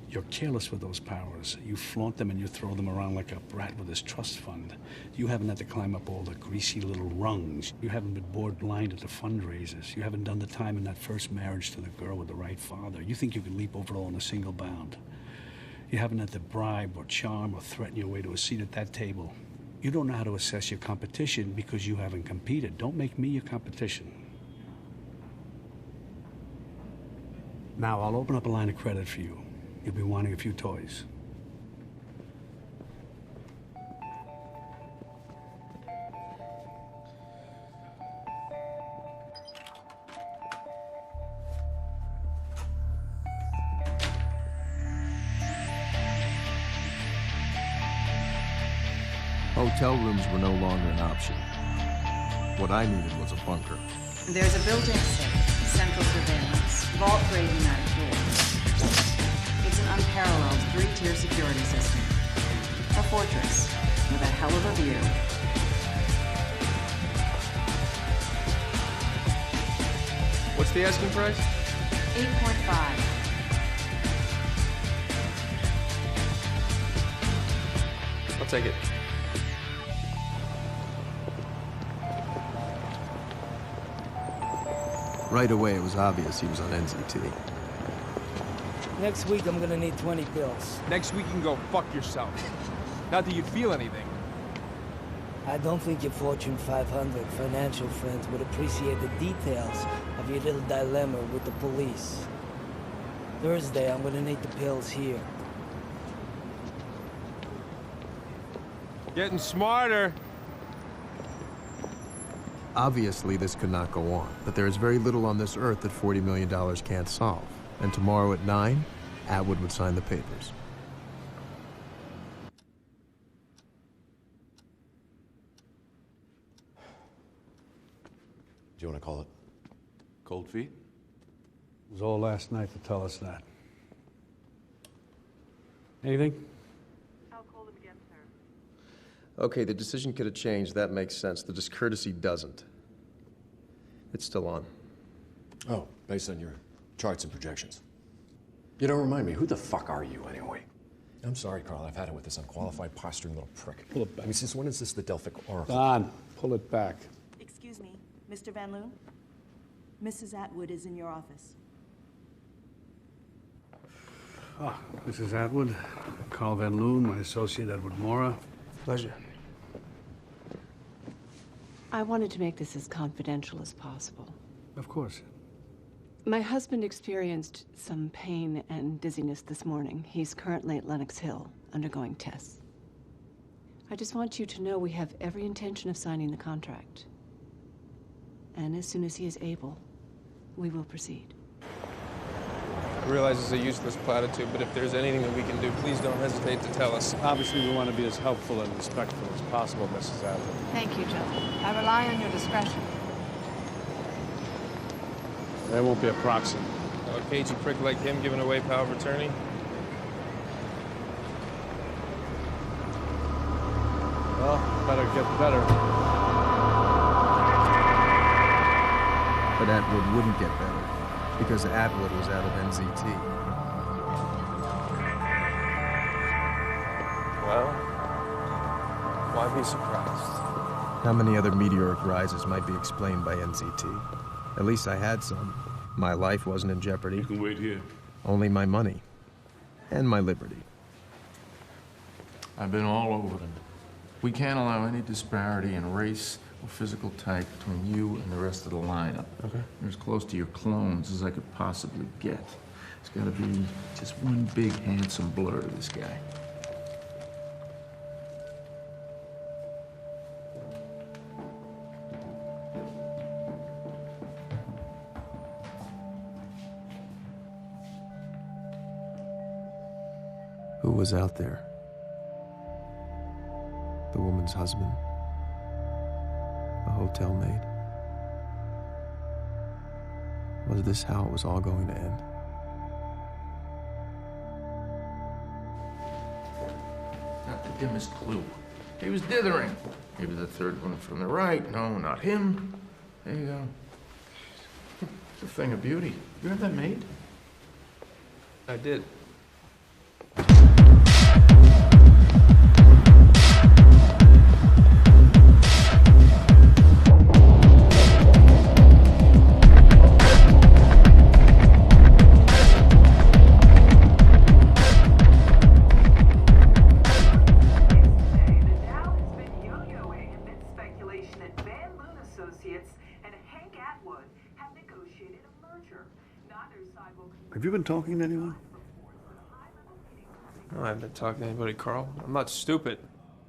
You're careless with those powers. You flaunt them and you throw them around like a brat with his trust fund. You haven't had to climb up all the greasy little rungs. You haven't been bored blind at the fundraisers. You haven't done the time in that first marriage to the girl with the right father. You think you can leap over it all in a single bound. You haven't had to bribe or charm or threaten your way to a seat at that table. You don't know how to assess your competition because you haven't competed. Don't make me your competition. Now, I'll open up a line of credit for you. You'll be wanting a few toys. Hotel rooms were no longer an option. What I needed was a bunker. There's a built-in safe, central surveillance, vault-grade pneumatic doors. It's an unparalleled 3-tier security system. A fortress with a hell of a view. What's the asking price? 8.5. I'll take it. Right away, it was obvious he was on NZT. Next week, I'm gonna need 20 pills. Next week you can go fuck yourself. Not that you'd feel anything. I don't think your Fortune 500 financial friends would appreciate the details of your little dilemma with the police. Thursday, I'm gonna need the pills here. Getting smarter. Obviously, this could not go on, but there is very little on this earth that $40 million can't solve. And tomorrow at 9, Atwood would sign the papers. Do you want to call it cold feet? It was all last night to tell us that. Anything? I'll call them again, sir. Okay, the decision could have changed. That makes sense. The discourtesy doesn't. It's still on. Oh, based on your charts and projections. You don't remind me, who the fuck are you anyway? I'm sorry, Carl, I've had it with this unqualified, posturing little prick. Pull it back. I mean, since when is this the Delphic Oracle? Don, pull it back. Excuse me, Mr. Van Loon? Mrs. Atwood is in your office. Ah, Mrs. Atwood, Carl Van Loon, my associate Edward Mora. Pleasure. I wanted to make this as confidential as possible. Of course. My husband experienced some pain and dizziness this morning. He's currently at Lenox Hill, undergoing tests. I just want you to know we have every intention of signing the contract. And as soon as he is able, we will proceed. I realize it's a useless platitude, but if there's anything that we can do, please don't hesitate to tell us. Obviously, we want to be as helpful and respectful as possible, Mrs. Atwood. Thank you, Joe. I rely on your discretion. There won't be a proxy. A cagey prick like him giving away power of attorney? Well, better get better. But Atwood wouldn't get better, because Atwood was out of NZT. Well, why be surprised? How many other meteoric rises might be explained by NZT? At least I had some. My life wasn't in jeopardy. You can wait here. Only my money. And my liberty. I've been all over them. We can't allow any disparity in race or physical type between you and the rest of the lineup. Okay. You're as close to your clones as I could possibly get. It's gotta be just one big, handsome blur to this guy. Who was out there? The woman's husband? A hotel maid? Was this how it was all going to end? dimmest clue. He was dithering. Maybe the third one from the right. No, not him. There you go. It's a thing of beauty. You have that made? I did. Have you been talking to anyone? No, I haven't been talking to anybody, Carl. I'm not stupid.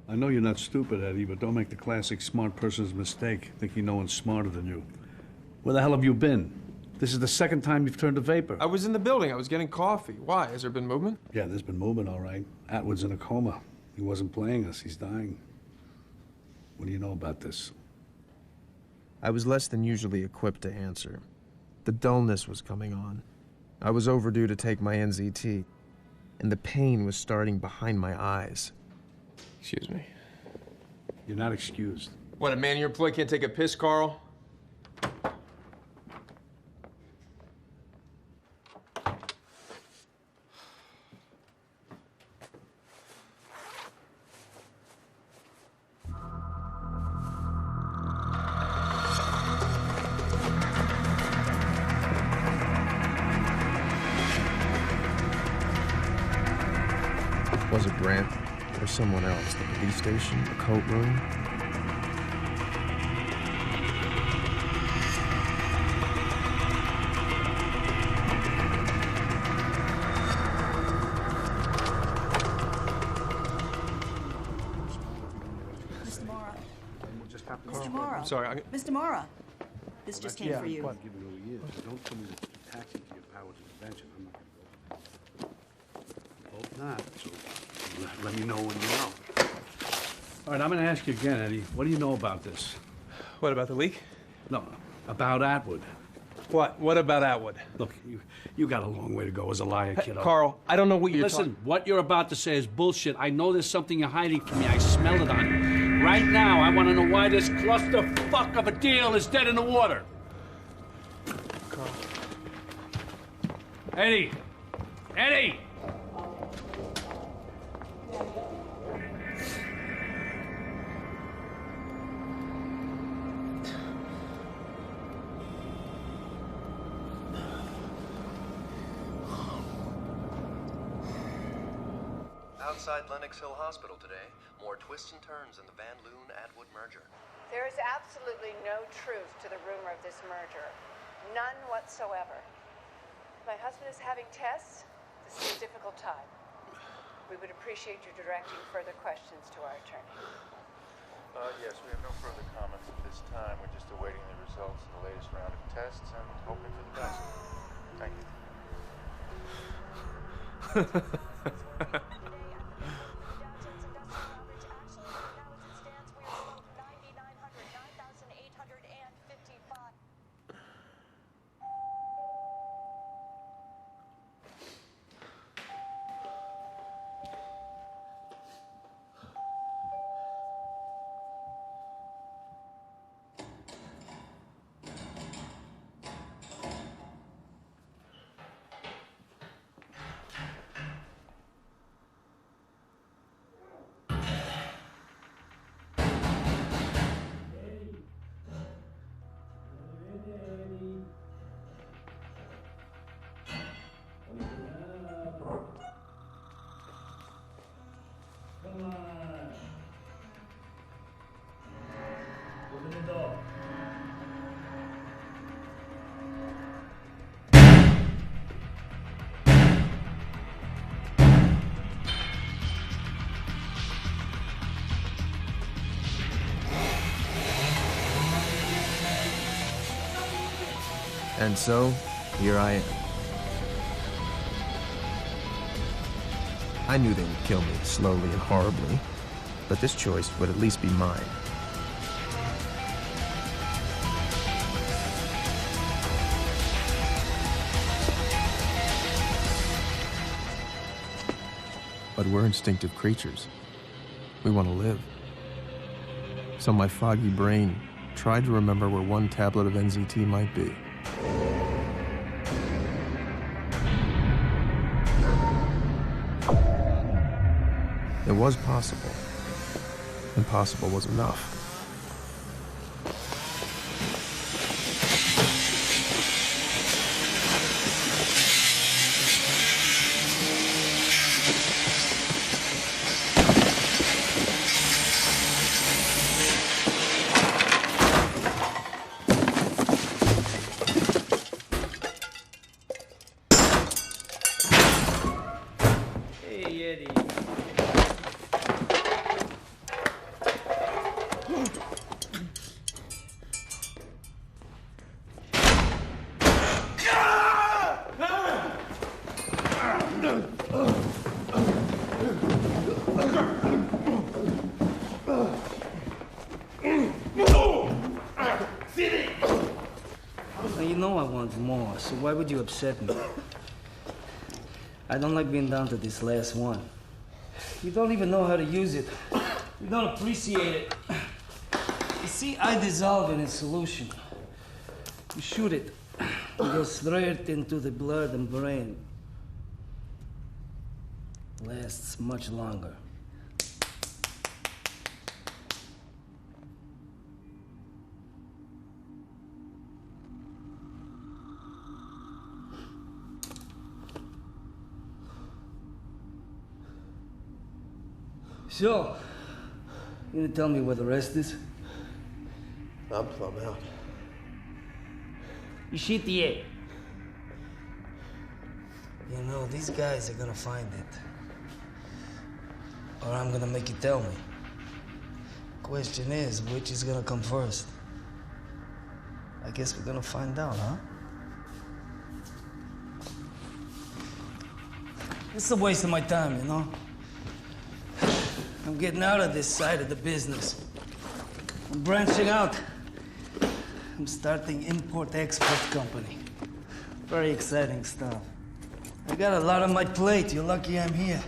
I know you're not stupid, Eddie, but don't make the classic smart person's mistake, thinking no one's smarter than you. Where the hell have you been? This is the second time you've turned to vapor. I was in the building. I was getting coffee. Why? Has there been movement? Yeah, there's been movement, all right. Atwood's in a coma. He wasn't playing us. He's dying. What do you know about this? I was less than usually equipped to answer. The dullness was coming on. I was overdue to take my NZT, and the pain was starting behind my eyes. Excuse me. You're not excused. What, a man in your employ can't take a piss, Carl? Was it Brant or someone else? The police station? The coat room? Mr. Mora. Mr. Mora. I'm sorry. Mr. Mora. This just came for you. Given who he is. Don't tell me to tax him to your powers of invention. I'm not going to go. Hope not. So let me know when you know. All right, I'm going to ask you again, Eddie. What do you know about this? What, about the leak? No, about Atwood. What? What about Atwood? Look, you got a long way to go as a liar, kiddo. Carl, I don't know what you're Listen, what you're about to say is bullshit. I know there's something you're hiding from me. I smell it on you. Right now, I want to know why this clusterfuck of a deal is dead in the water. Carl. Eddie! Eddie! Outside Lenox Hill Hospital today, more twists and turns in the Van Loon-Atwood merger. There is absolutely no truth to the rumor of this merger. None whatsoever. My husband is having tests. This is a difficult time. We would appreciate you directing further questions to our attorney. Yes, we have no further comments at this time. We're just awaiting the results of the latest round of tests and hoping for the best. Thank you. And so, here I am. I knew they would kill me slowly and horribly, but this choice would at least be mine. But we're instinctive creatures. We want to live. So my foggy brain tried to remember where one tablet of NZT might be. It was possible. Impossible was enough. So why would you upset me? I don't like being down to this last one. You don't even know how to use it. You don't appreciate it. You see, I dissolve it in solution. You shoot it. It goes straight into the blood and brain. Lasts much longer. So, you gonna tell me where the rest is? I'm plumb out. You shit the egg. You know, these guys are gonna find it. Or I'm gonna make you tell me. Question is, which is gonna come first? I guess we're gonna find out, huh? It's a waste of my time, you know? I'm getting out of this side of the business. I'm branching out. I'm starting import-export company. Very exciting stuff. I got a lot on my plate. You're lucky I'm here.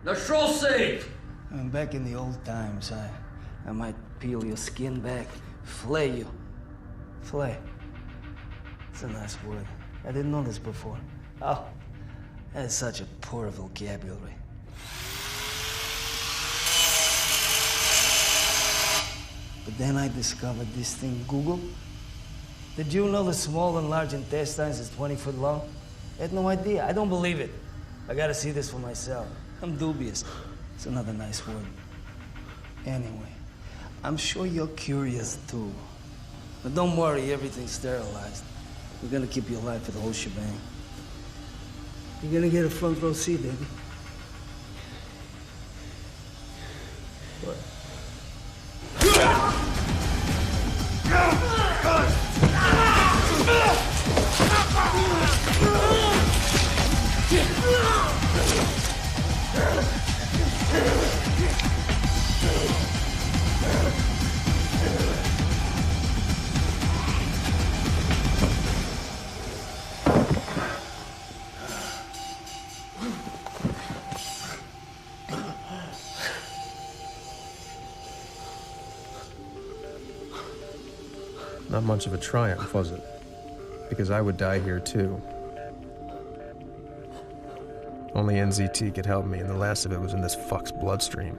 The show safe! I'm back in the old times. I might peel your skin back, flay you. Flay. It's a nice word. I didn't know this before. Oh, that's such a poor vocabulary. But then I discovered this thing, Google. Did you know the small and large intestines is 20 foot long? I had no idea. I don't believe it. I gotta see this for myself. I'm dubious. It's another nice word. Anyway, I'm sure you're curious too. But don't worry, everything's sterilized. We're gonna keep you alive for the whole shebang. You're gonna get a front row seat, baby. What? Not much of a triumph, was it? Because I would die here too. Only NZT could help me, and the last of it was in this fuck's bloodstream.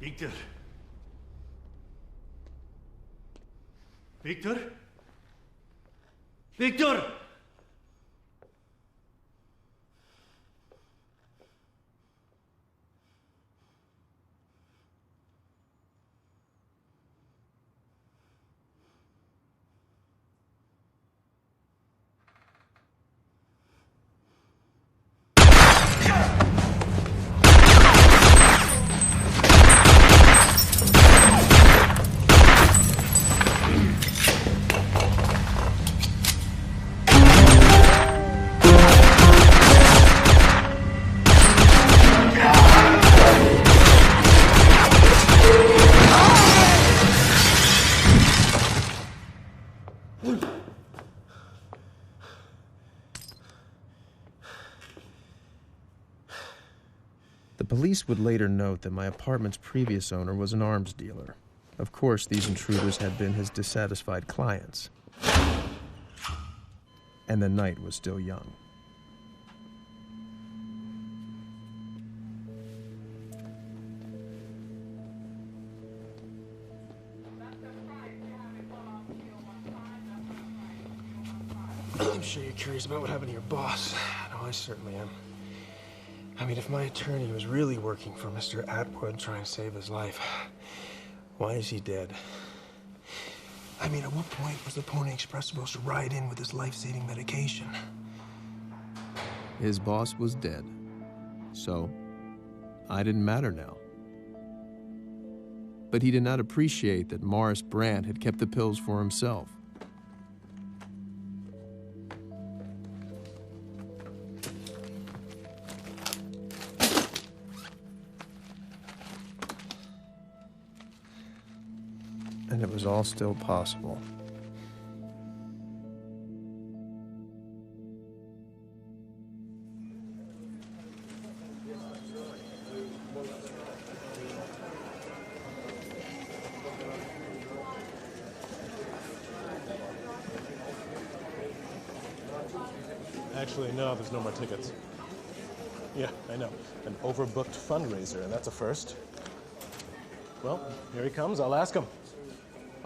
Victor? Victor? Victor! The police would later note that my apartment's previous owner was an arms dealer. Of course, these intruders had been his dissatisfied clients. And the night was still young. I'm sure you're curious about what happened to your boss. No, I certainly am. I mean, if my attorney was really working for Mr. Atwood trying to save his life, why is he dead? I mean, at what point was the Pony Express supposed to ride in with his life-saving medication? His boss was dead. So, I didn't matter now. But he did not appreciate that Morris Brandt had kept the pills for himself. And it was all still possible. Actually, no, there's no more tickets. Yeah, I know. An overbooked fundraiser, and that's a first. Well, here he comes. I'll ask him.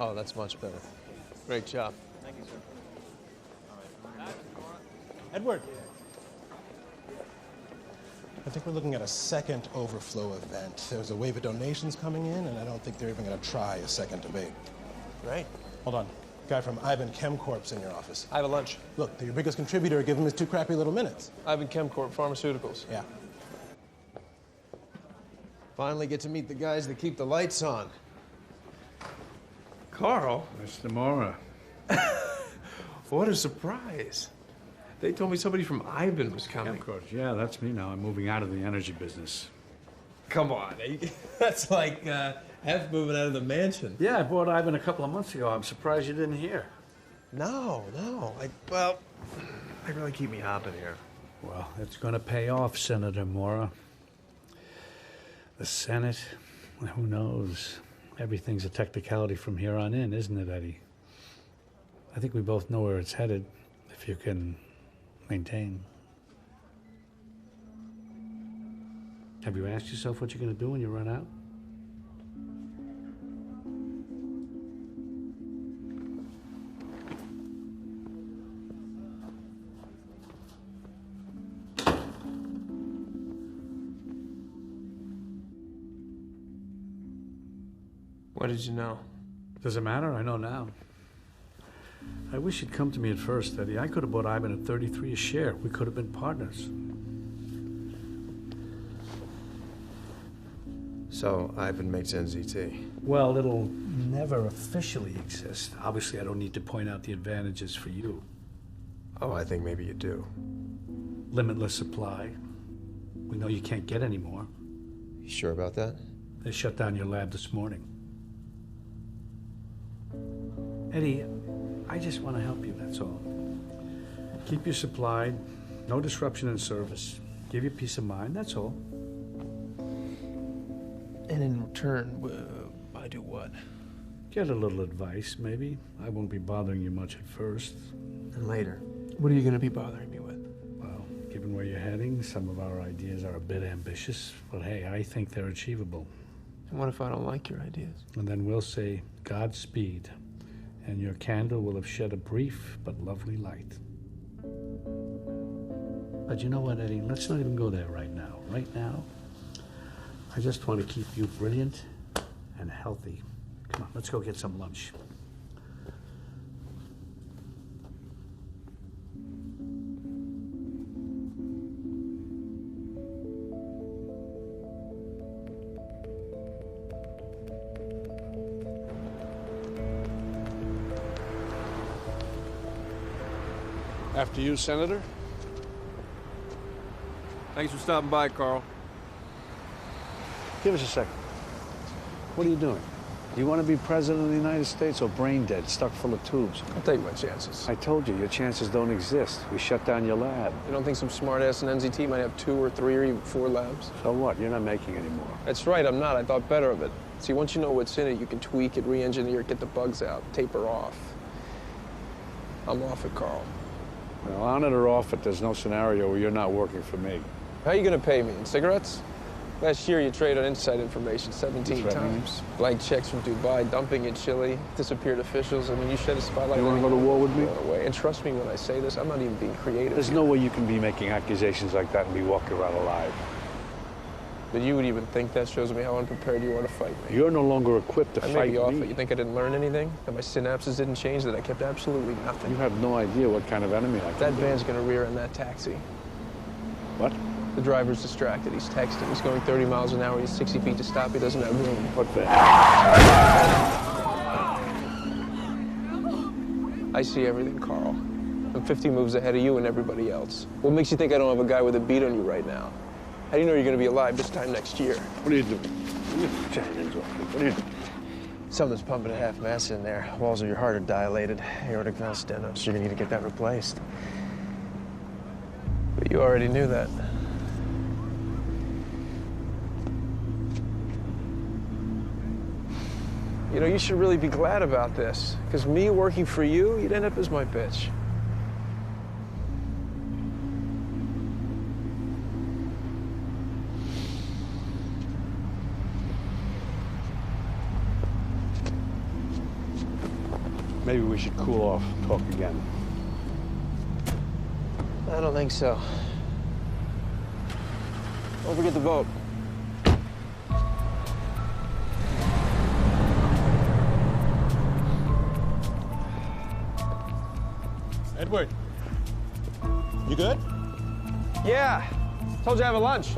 Oh, that's much better. Great job. Thank you, sir. Edward. I think we're looking at a second overflow event. There's a wave of donations coming in, and I don't think they're even going to try a second debate. Right. Hold on. Guy from Ivan Chemcorp's in your office. I have a lunch. Look, they're your biggest contributor. Give him his 2 crappy little minutes. Ivan Chemcorp Pharmaceuticals. Yeah. Finally get to meet the guys that keep the lights on. Carl? Mr. Mora. What a surprise. They told me somebody from Ivan was coming. Of course, yeah, that's me now. I'm moving out of the energy business. Come on. That's like Hef moving out of the mansion. Yeah, I bought Ivan a couple of months ago. I'm surprised you didn't hear. No. They really keep me hopping here. Well, it's going to pay off, Senator Mora. The Senate, who knows? Everything's a technicality from here on in, isn't it, Eddie? I think we both know where it's headed, if you can maintain. Have you asked yourself what you're going to do when you run out? What did you know? Does it matter? I know now. I wish you'd come to me at first, Eddie. I could have bought Ivan at 33 a share. We could have been partners. So, Ivan makes NZT. Well, it'll never officially exist. Obviously, I don't need to point out the advantages for you. Oh, I think maybe you do. Limitless supply. We know you can't get any more. You sure about that? They shut down your lab this morning. Eddie, I just want to help you, that's all. Keep you supplied, no disruption in service. Give you peace of mind, that's all. And in return, I do what? Get a little advice, maybe. I won't be bothering you much at first. And later? What are you going to be bothering me with? Well, given where you're heading, some of our ideas are a bit ambitious, but hey, I think they're achievable. And what if I don't like your ideas? And then we'll say, Godspeed, and your candle will have shed a brief but lovely light. But you know what, Eddie? Let's not even go there right now. Right now, I just want to keep you brilliant and healthy. Come on, let's go get some lunch. After you, Senator. Thanks for stopping by, Carl. Give us a second. What are you doing? Do you want to be president of the United States or brain dead, stuck full of tubes? I'll take my chances. I told you, your chances don't exist. We shut down your lab. You don't think some smart-ass in NZT might have 2 or 3 or even 4 labs? So what? You're not making any more. That's right, I'm not. I thought better of it. See, once you know what's in it, you can tweak it, re-engineer it, get the bugs out, taper off. I'm off it, Carl. Well, on it or off it, there's no scenario where you're not working for me. How are you going to pay me? In cigarettes? Last year, you traded on inside information 17 times. Blank checks from Dubai, dumping in Chile, disappeared officials. I mean, you shed a spotlight. You want to go to war with me? Away. And trust me when I say this, I'm not even being creative. There's no way you can be making accusations like that and be walking around alive. But you would even think that shows me how unprepared you are to fight me. You're no longer equipped to I fight may be off me. it. You think I didn't learn anything? That my synapses didn't change? That I kept absolutely nothing? You have no idea what kind of enemy I can That be. van's going to rear in that taxi. What? The driver's distracted. He's texting. He's going 30 miles an hour. He's 60 feet to stop. He doesn't have room. What van? I see everything, Carl. I'm 50 moves ahead of you and everybody else. What makes you think I don't have a guy with a beat on you right now? How do you know you're going to be alive this time next year? What are you doing? What are you doing? Something's pumping at half mass in there. Walls of your heart are dilated. Aortic valve stenosis. You're going to need to get that replaced. But you already knew that. You know, you should really be glad about this, because me working for you, you'd end up as my bitch. Maybe we should cool off, talk again. I don't think so. Don't forget the vote. Edward, you good? Yeah. Told you I have a lunch.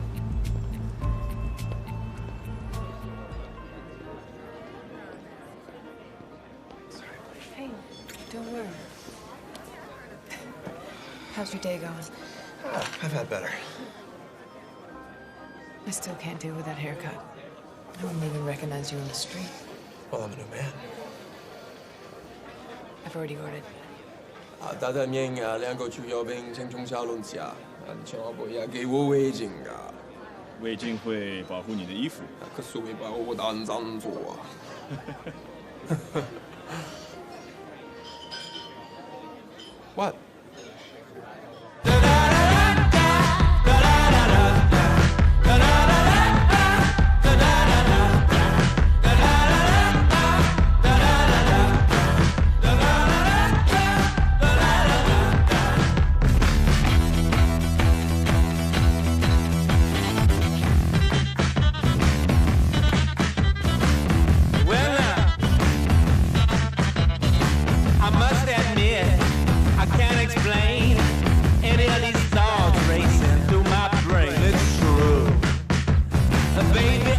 Hey, don't worry. How's your day going? I've had better. I still can't deal with that haircut. I wouldn't even recognize you on the street. Well, I'm a new man. I've already ordered. 大太明2个主要兵正冲下轮下，千万不要给我违禁啊！围巾会保护你的衣服。可是会把我当脏做啊！What? I must admit, I can't explain any of these thoughts racing through my brain. It's true. Baby,